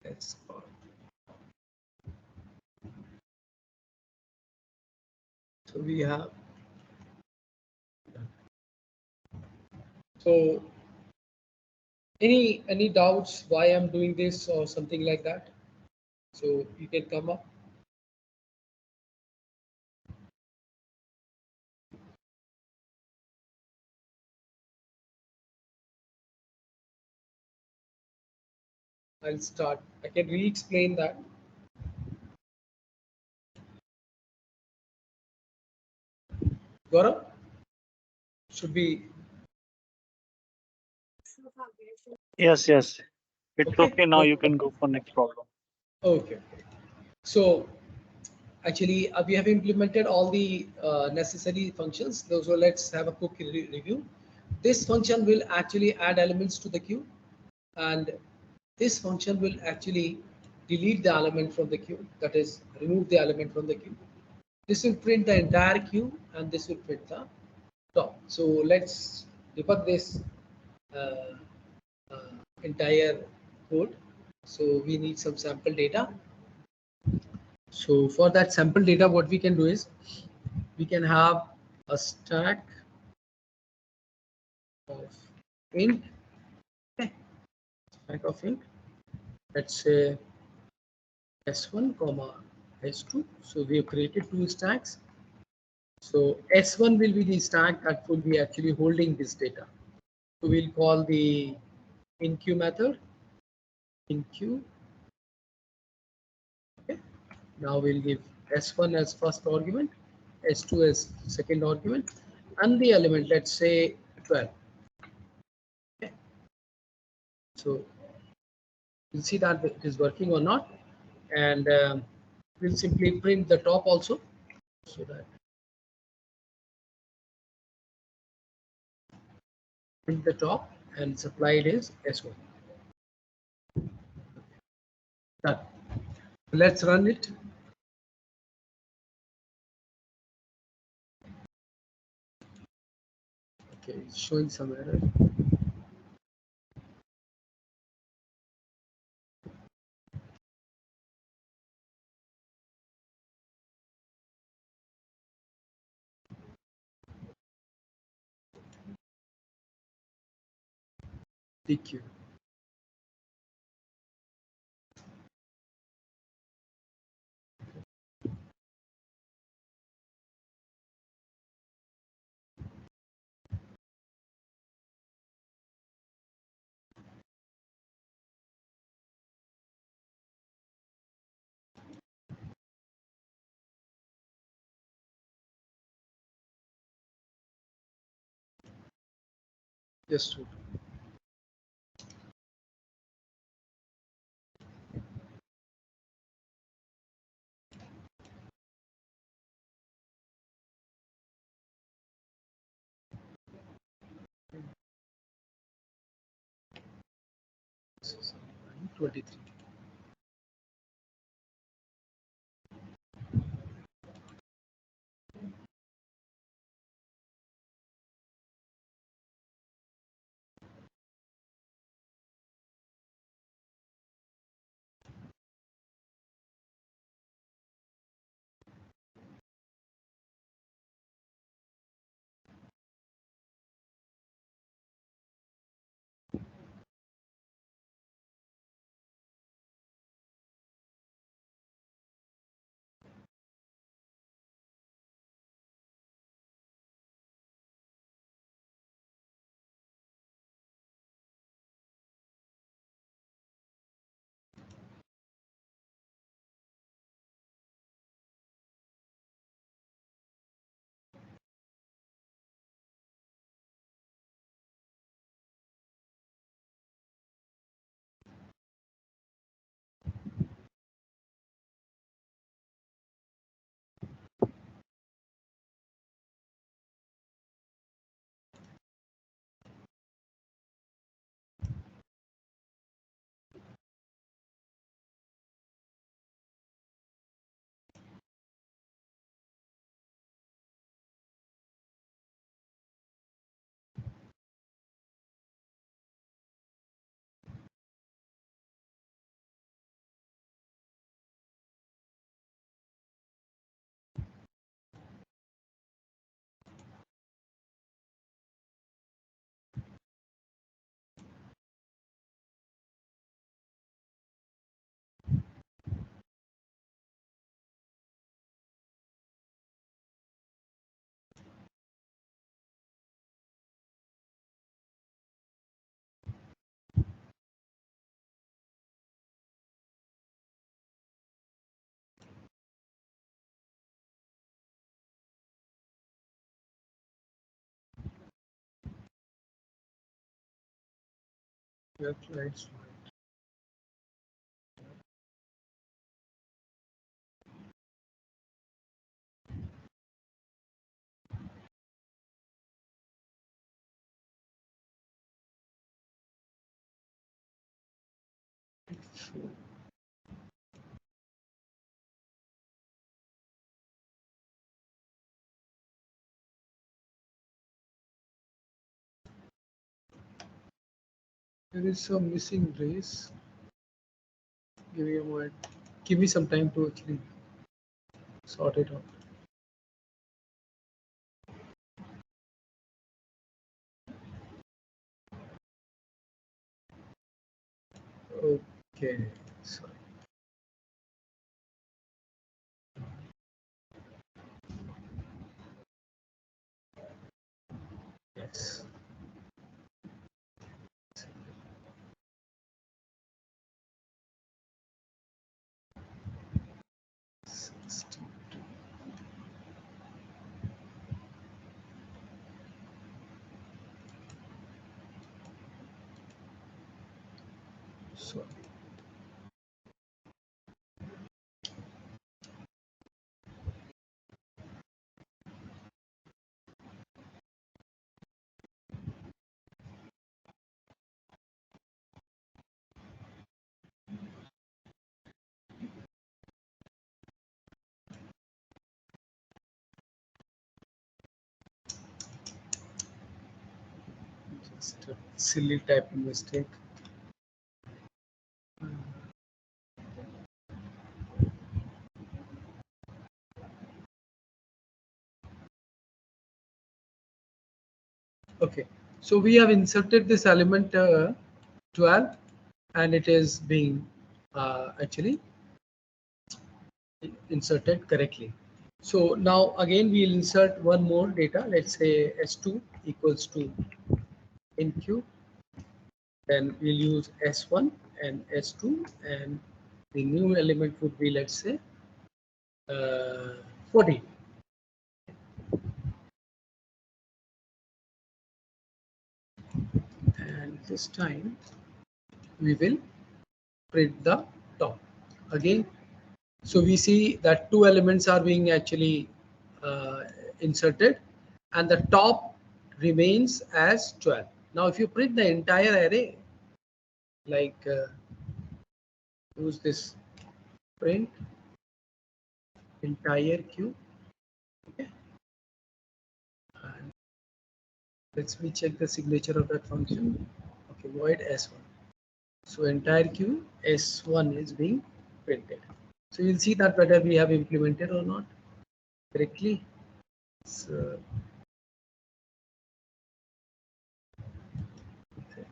that's all. So we have, so any doubts why I'm doing this or something like that? So you can come up. I'll start. I can re-explain that. Gaurav, should be Yes, yes. It's okay. okay. Now you can go for next problem. Okay. So actually, we have implemented all the necessary functions. So let's have a quick review. This function will actually add elements to the queue, and this function will actually delete the element from the queue. That is, remove the element from the queue. This will print the entire queue, and this will print the top. So let's debug this uh, entire code. So we need some sample data. So for that sample data, what we can do is we can have a stack of int, okay, stack of int. Let's say s1 comma s2. So we have created two stacks. So s1 will be the stack that will be actually holding this data. So we'll call the enqueue method enqueue. Okay. Now we'll give s1 as first argument, s2 as second argument, and the element, let's say 12. Okay. So we'll see that it is working or not, and we'll simply print the top also, so that print the top and supplied is s1. Done. Let's run it. Okay, it's showing some error. DQ. Just this is 23. Left, right, right. There is some missing race. Give me a moment. Give me some time to actually sort it out. Okay, sorry. Yes. Sorry. Just a silly typing mistake. Okay, so we have inserted this element 12, and it is being actually inserted correctly. So now again we'll insert one more data. Let's say S2 equals to NQ. Then we'll use S1 and S2, and the new element would be, let's say, 14. And this time we will print the top again. So we see that two elements are being actually inserted, and the top remains as 12. Now if you print the entire array, like use this print entire queue, okay, and let's me check the signature of that function. Okay, void S1. So entire queue S1 is being printed. So you'll see that whether we have implemented or not correctly. So okay.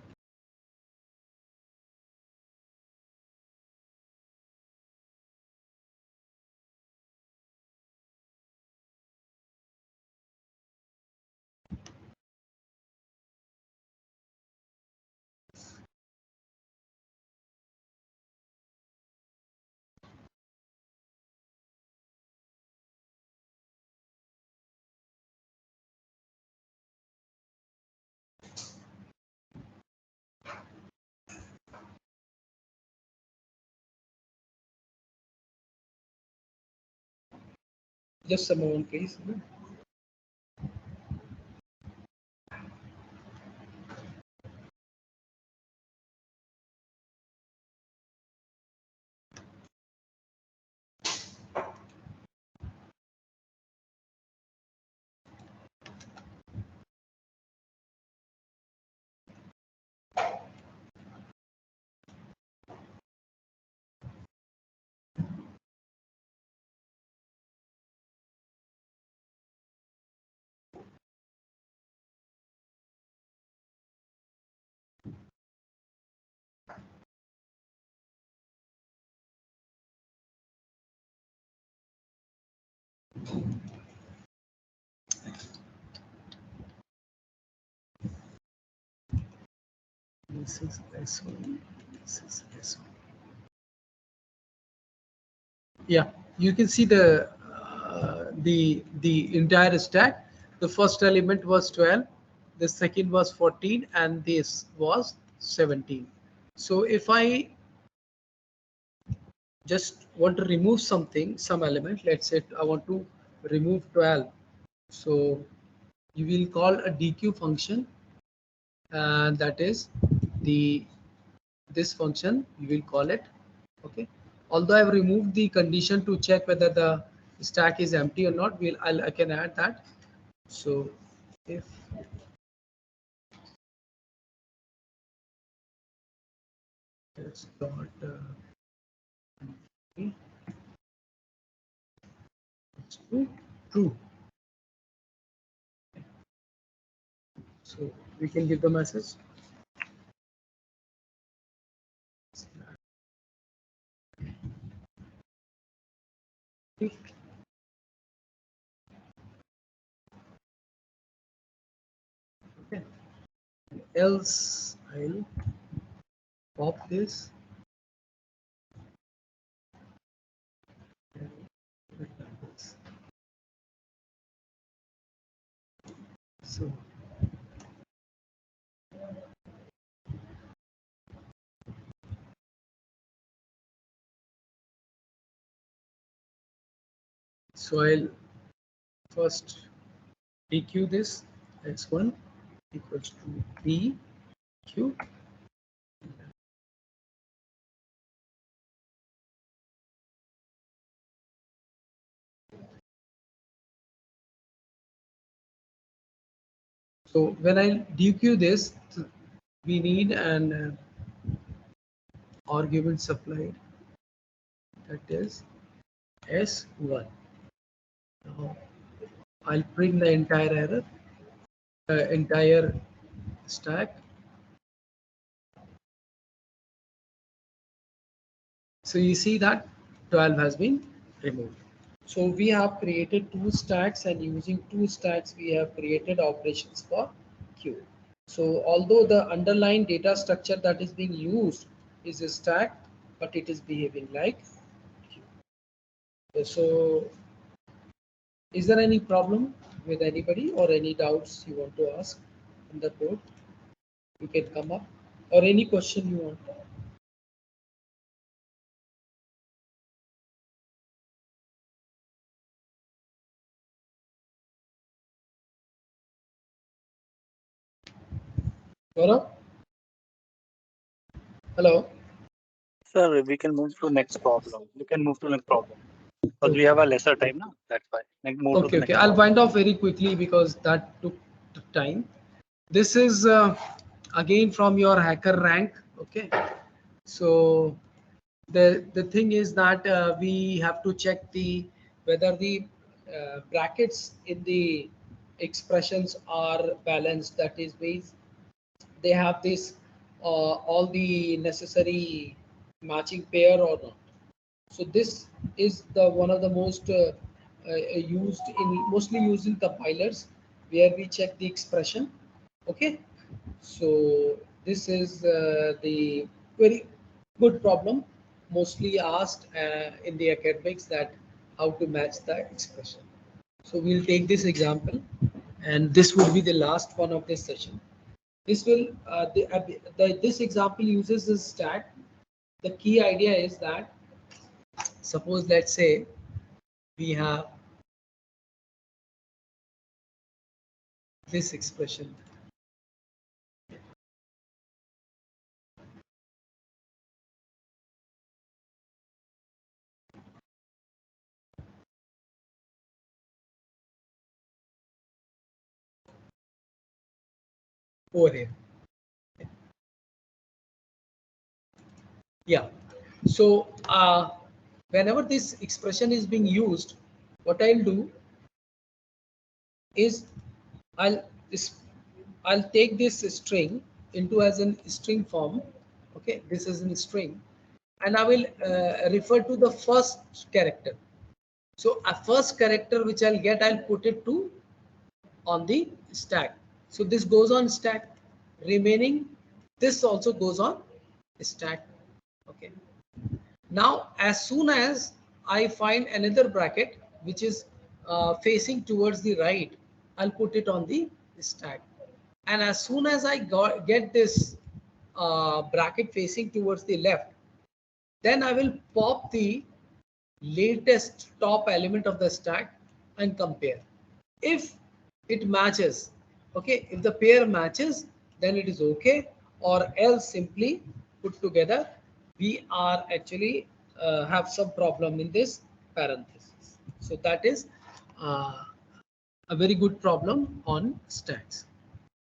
Just a moment, please. This is S1. This is S1. Yeah, you can see the entire stack. The first element was 12, the second was 14, and this was 17. So if I just want to remove something, some element, let's say I want to remove 12. So you will call a DQ function, and that is the this function you will call it. Okay, although I've removed the condition to check whether the stack is empty or not, I can add that. So if it's not it's true, so we can give the message. Okay. Else I'll pop this. So I'll first dq this x1 equals to dq. So when I dq this, we need an argument supplied, that is s1. Now I'll print the entire error, entire stack. So you see that 12 has been removed. So we have created two stacks, and using two stacks we have created operations for Q. So although the underlying data structure that is being used is a stack, but it is behaving like Q. So is there any problem with anybody or any doubts you want to ask in the code? You can come up, or any question you want. Gaurav? Hello? Sir, we can move to next problem. We can move to next problem because we Okay. have a lesser time now. That's why. Move to the Okay, next I'll problem. wind off very quickly because that took time. This is again from your hacker rank. Okay, so the thing is that we have to check the whether the brackets in the expressions are balanced. That is, they have this all the necessary matching pair or not. So this is the one of the most mostly used in compilers, where we check the expression. Okay, so this is the very good problem, mostly asked in the academics, that how to match the expression. So we'll take this example, and this will be the last one of this session. This will this example uses this stack. The key idea is that, suppose let's say we have this expression. Over here. Yeah. So whenever this expression is being used, what I'll do is I'll I'll take this string into as a string form. Okay, this is a string, and I will refer to the first character. So a first character which I'll get, I'll put it to on the stack. So this goes on stack. Remaining, this also goes on stack. Okay. Now, as soon as I find another bracket which is facing towards the right, I'll put it on the stack. And as soon as I get this bracket facing towards the left, then I will pop the latest top element of the stack and compare. If it matches, okay, if the pair matches, then it is okay, or else simply put together, we are actually have some problem in this parenthesis. So that is a very good problem on stacks.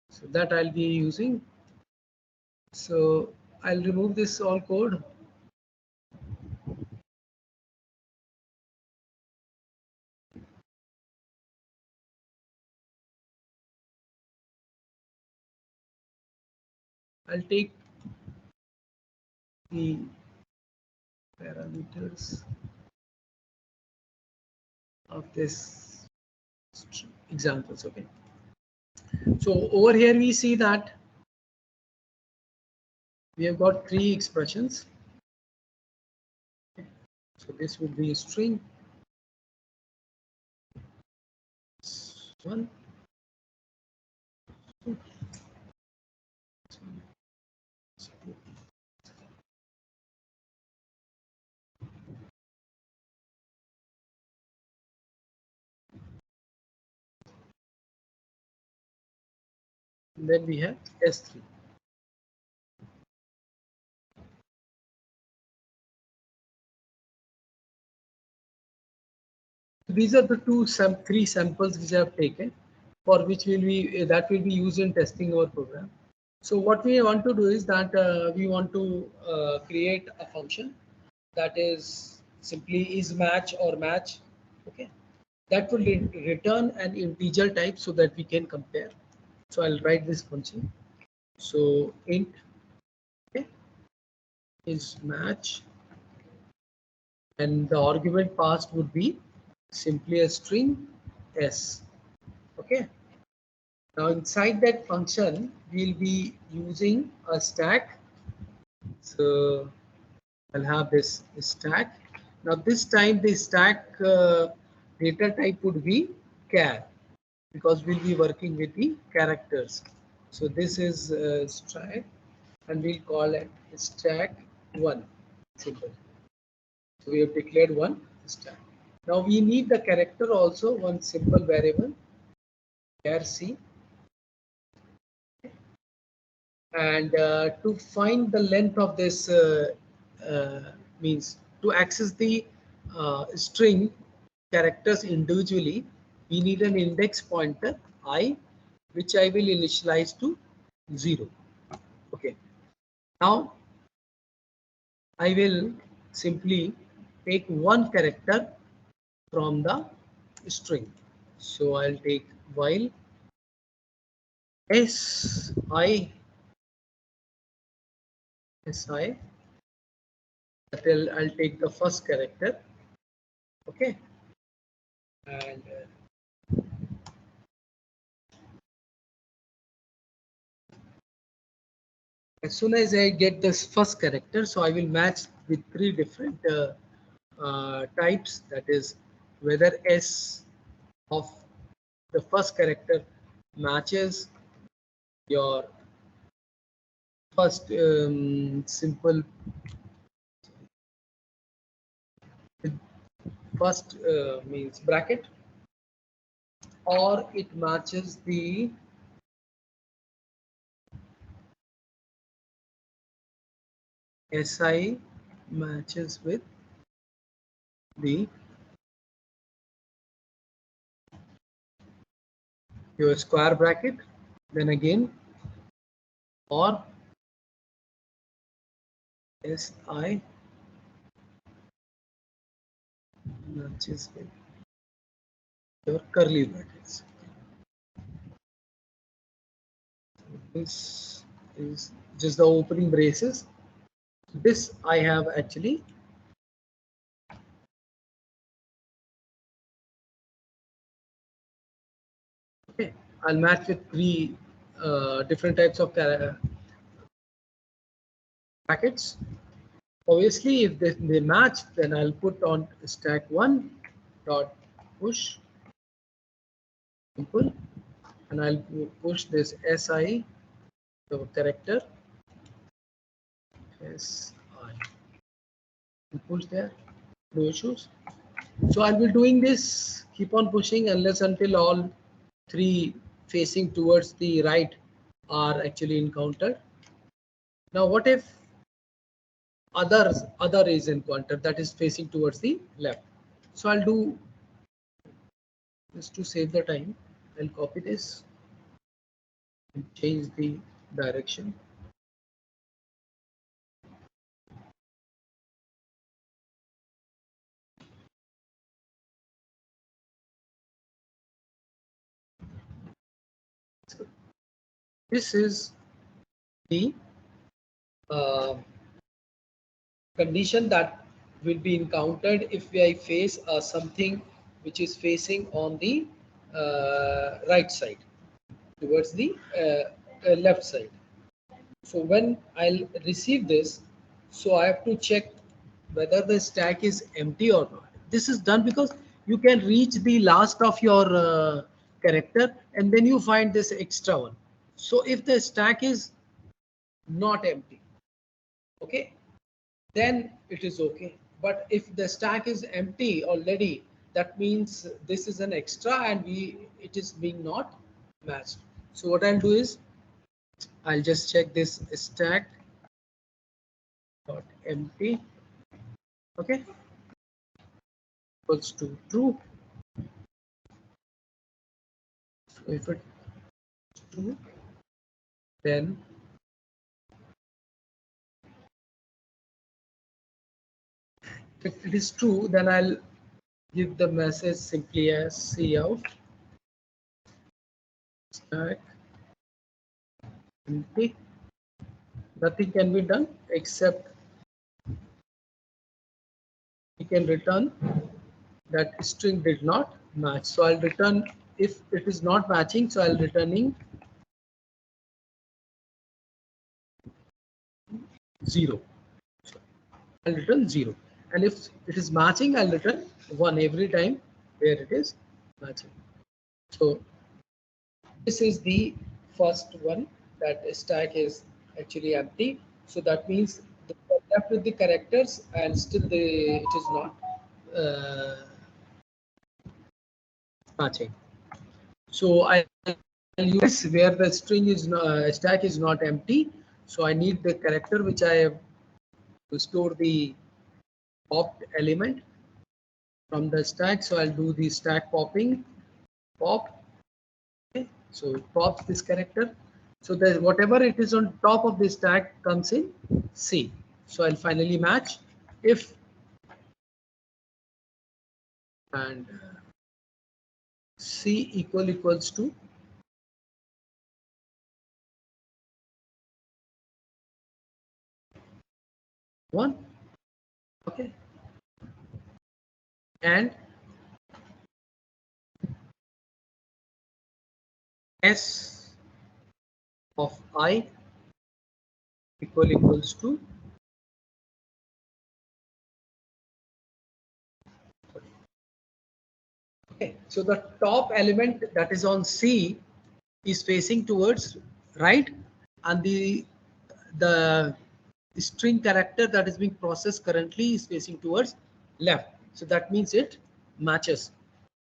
So that I'll be using. So I'll remove this all code. I'll take the parameters of this examples. Okay. So over here we see that we have got three expressions. So this would be a string. One. And then we have S3. These are the three samples which I have taken, for which will be that will be used in testing our program. So what we want to do is that we want to create a function that is simply is match or match. Okay, that will return an integer type so that we can compare. So I'll write this function. So int, okay, is match, and the argument passed would be simply a string s. Okay. Now inside that function, we'll be using a stack. So I'll have this stack. Now this time the stack data type would be char, because we'll be working with the characters. So this is stack, and we'll call it stack 1. Simple. So we have declared one stack. Now we need the character also, one simple variable char c, and to find the length of this means to access the string characters individually, we need an index pointer I, which I will initialize to 0. Okay. Now I will simply take one character from the string. So I'll take while si until I'll take the first character. Okay. And as soon as I get this first character, so I will match with three different types. That is, whether s of the first character matches your first simple first means bracket, or it matches the si matches with the your square bracket, then again, or si matches with your curly brackets. This is just the opening braces. This I have actually okay. I'll match with three different types of brackets. Obviously, if they match, then I'll put on stack 1 dot push simple, and I'll push this si the character Yes, I push there. No issues. So I'll be doing this. Keep on pushing unless until all three facing towards the right are actually encountered. Now, what if other is encountered that is facing towards the left? So I'll do just to save the time. I'll copy this and change the direction. So this is the uh, condition that will be encountered if I face something which is facing on the right side towards the left side. So when I'll receive this, so I have to check whether the stack is empty or not. This is done because you can reach the last of your character and then you find this extra one. So if the stack is not empty, okay, then it is okay. But if the stack is empty already, that means this is an extra and it is being not matched. So what I'll do is I'll just check this stack dot empty, okay, equals to true. So if it's true, then if it is true, then I'll give the message simply as cout stack empty. Nothing can be done except we can return that string did not match. So I'll return if it is not matching. So I'll returning 0. So I'll return 0. And if it is matching, I'll return 1 every time where it is matching. So this is the first one, that stack is actually empty. So that means the left with the characters and still it is not matching. So I'll use where the string is stack is not empty. So I need the character which I have to store the popped element from the stack. So I'll do the stack popping pop. Okay. So it pops this character. So that whatever it is on top of the stack comes in C. So I'll finally match if and C equals to 1. Okay. And S of I equals to okay. So the top element that is on C is facing towards right, and the string character that is being processed currently is facing towards left. So that means it matches.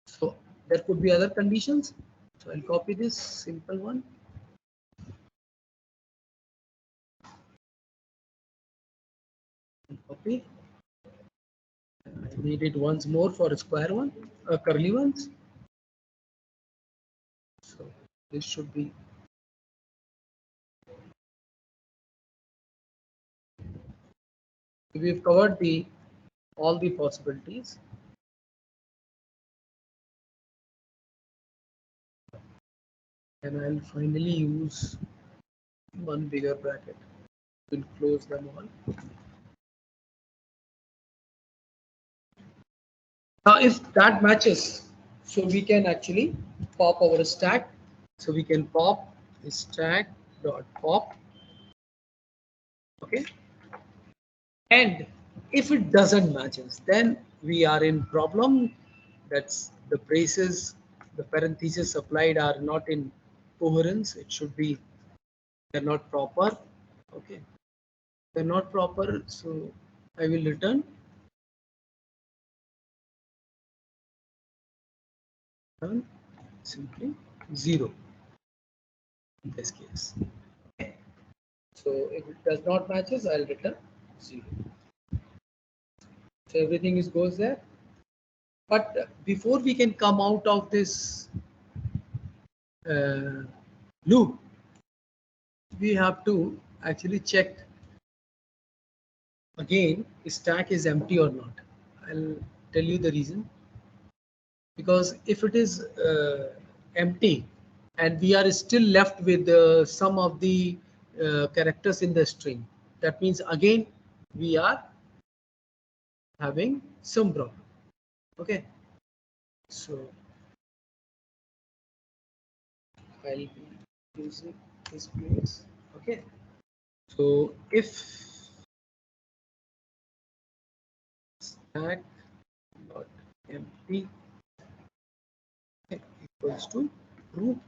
So there could be other conditions. So I'll copy this simple one. Copy. I need it once more for a square one, curly ones. So this should be we've covered all the possibilities. And I'll finally use one bigger bracket. We'll close them all. Now, if that matches, so we can actually pop our stack. So we can pop stack dot pop. Okay. And if it doesn't matches, then we are in problem. That's the braces, the parentheses applied are not in coherence. It should be they're not proper. Okay. They're not proper, so I will return simply 0 in this case. Okay. So if it does not matches, I'll return 0. So everything goes there. But before we can come out of this loop, we have to actually check again stack is empty or not. I'll tell you the reason. Because if it is empty and we are still left with some of the characters in the string, that means again we are having some problem. Okay, so I'll be using this place. Okay, so if stack dot empty equals to true,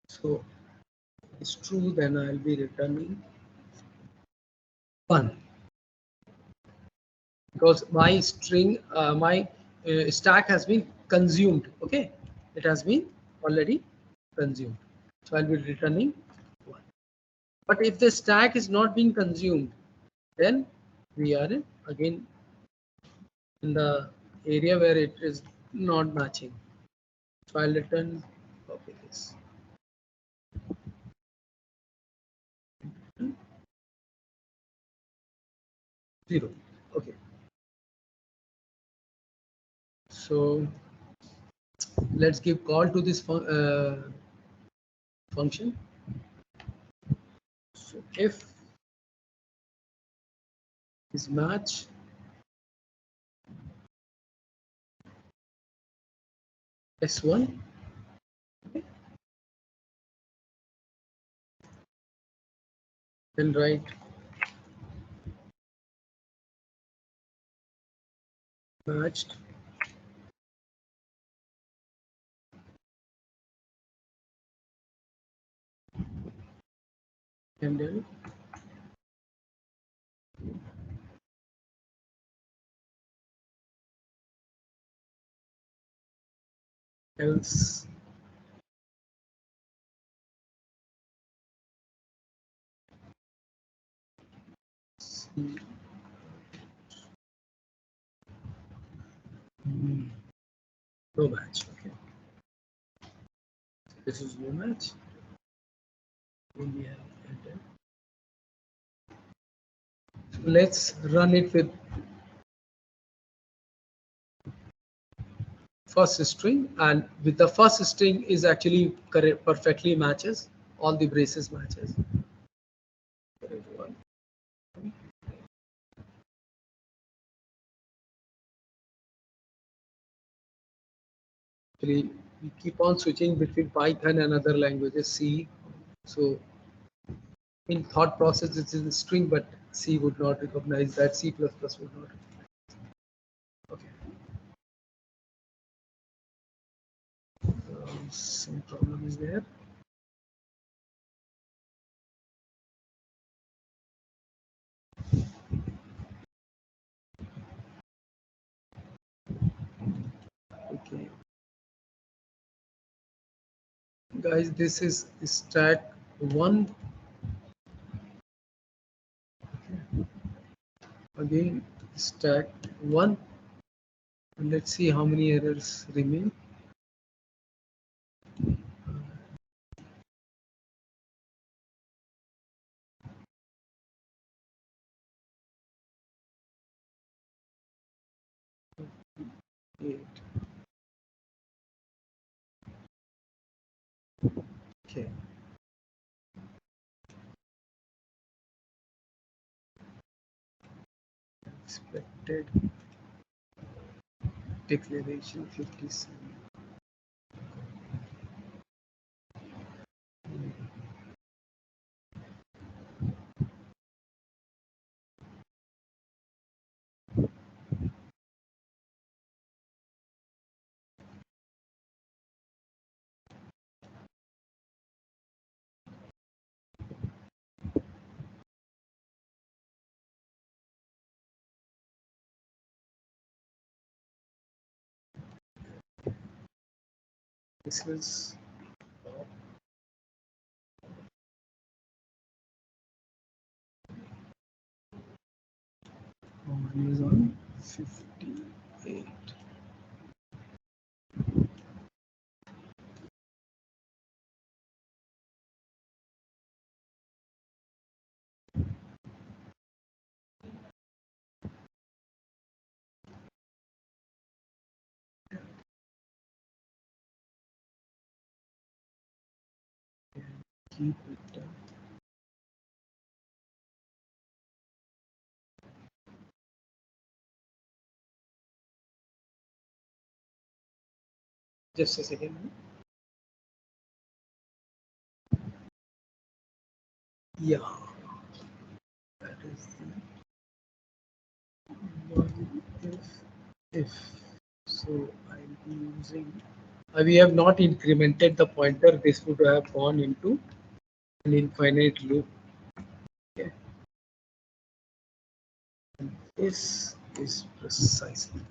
so if it's true, then I'll be returning 1. Because my string, my stack has been consumed. Okay, it has been already consumed, so I'll be returning 1. But if the stack is not being consumed, then we are again in the area where it is not matching. So I'll return, copy this, 0. Okay, so let's give call to this function. So if is match s1, okay, then write matched and then else no match. Okay, this is no match. Then we have enter. So let's run it with first string, and with the first string is actually correct, perfectly matches, all the braces matches. Actually, we keep on switching between Python and other languages, C. So in thought process, it's in string, but C would not recognize that. C++ would not. Okay. Some problem is there. Okay. Guys, this is stack 1. Again, stack 1. And let's see how many errors remain. Eight. Okay. Expected declaration 57. This is one is on 58. Keep it down. Just a second. Yeah, that is the one if. So I'll be using. We have not incremented the pointer. This would have gone into an infinite loop. Okay. And this is precisely.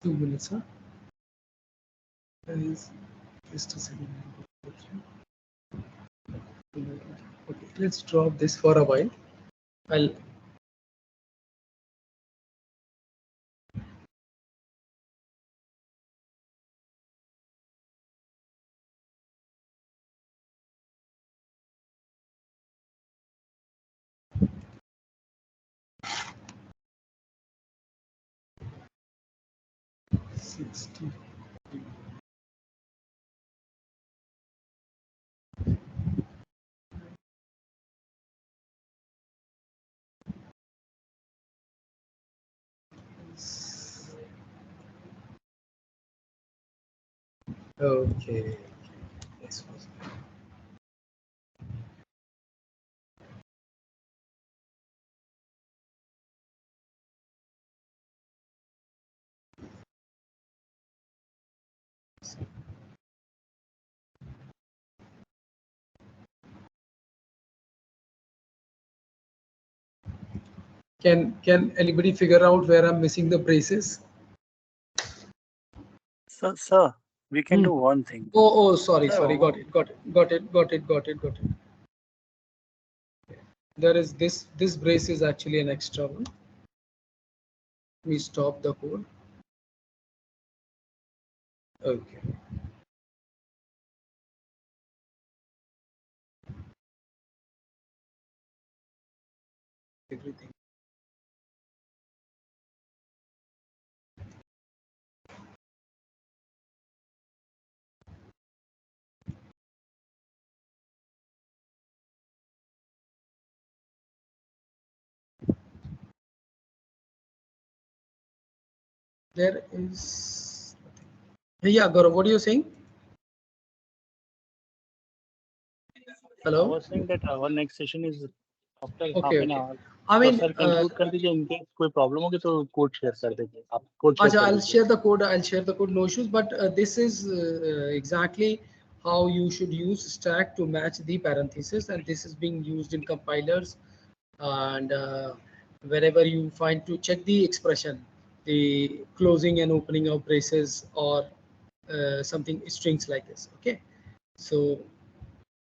Two minutes, huh? Is just a second. Okay, let's drop this for a while. I'll sixty. Okay. This was Can anybody figure out where I'm missing the braces? Sir, we can do one thing. Oh, sorry, Sir, sorry. Got it. There is this brace is actually an extra one. We stop the code. Okay. Everything. There is nothing. Yeah, Gaurav, what are you saying? I Hello? was saying that our next session is after half Okay, an okay. hour. I तो mean, sir conclude कर दीजिए इनके कोई problem होगी तो code share कर दीजिए आप कोड शेयर Acha, कर I'll दीजिए share the code. I'll share the code. No issues. But this is exactly how you should use stack to match the parentheses, and this is being used in compilers and wherever you find to check the expression, the closing and opening of braces or something strings like this. Okay, so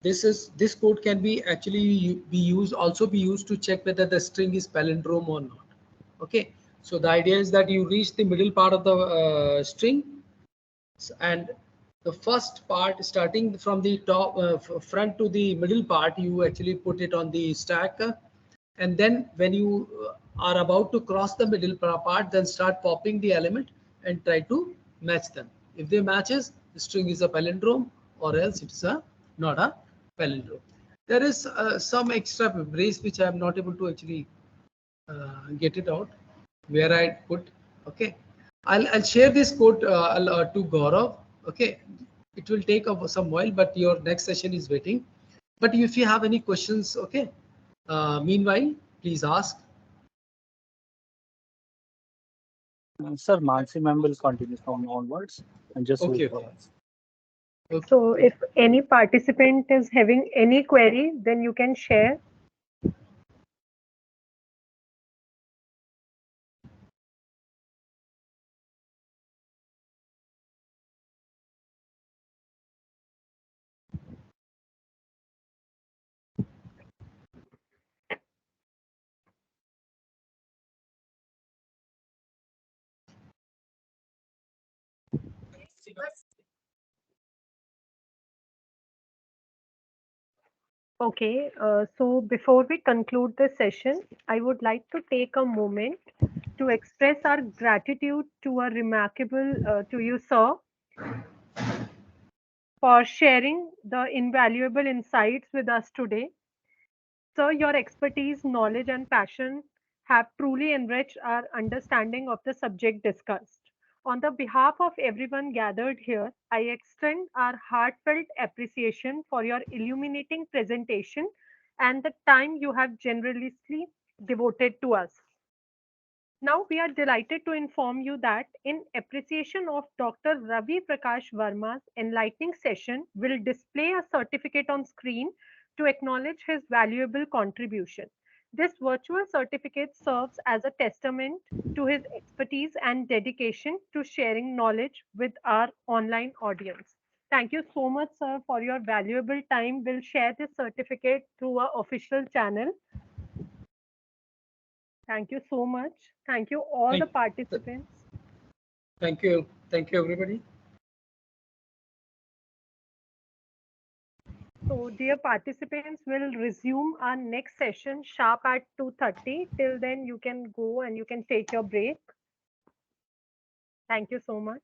This code can be actually be used to check whether the string is palindrome or not. Okay, so the idea is that you reach the middle part of the string, and the first part, starting from the top front to the middle part, you actually put it on the stack, and then when you are about to cross the middle part, then start popping the element and try to match them. If they matches, the string is a palindrome, or else it's a not a palindrome. There is some extra brace which I am not able to actually get it out where I put. Okay, I'll share this code to Gaurav. Okay, it will take some while, but your next session is waiting. But if you have any questions, okay, meanwhile, please ask. Sir, Mansi ma'am will continue from onwards and just Okay, wait for okay. us. Okay. So if any participant is having any query, then you can share. Okay, so before we conclude the session, I would like to take a moment to express our gratitude to a remarkable to you, sir, for sharing the invaluable insights with us today. Sir, your expertise, knowledge, and passion have truly enriched our understanding of the subject discussed. On the behalf of everyone gathered here, I extend our heartfelt appreciation for your illuminating presentation and the time you have generously devoted to us. Now, we are delighted to inform you that in appreciation of Dr. Ravi Prakash Verma's enlightening session, will display a certificate on screen to acknowledge his valuable contribution. This virtual certificate serves as a testament to his expertise and dedication to sharing knowledge with our online audience. Thank you so much, sir, for your valuable time. We'll share this certificate through our official channel. Thank you so much. Thank you, all the Thank, participants. thank you, everybody. So, dear participants, we'll resume our next session sharp at 2:30. Till then, you can go and you can take your break. Thank you so much.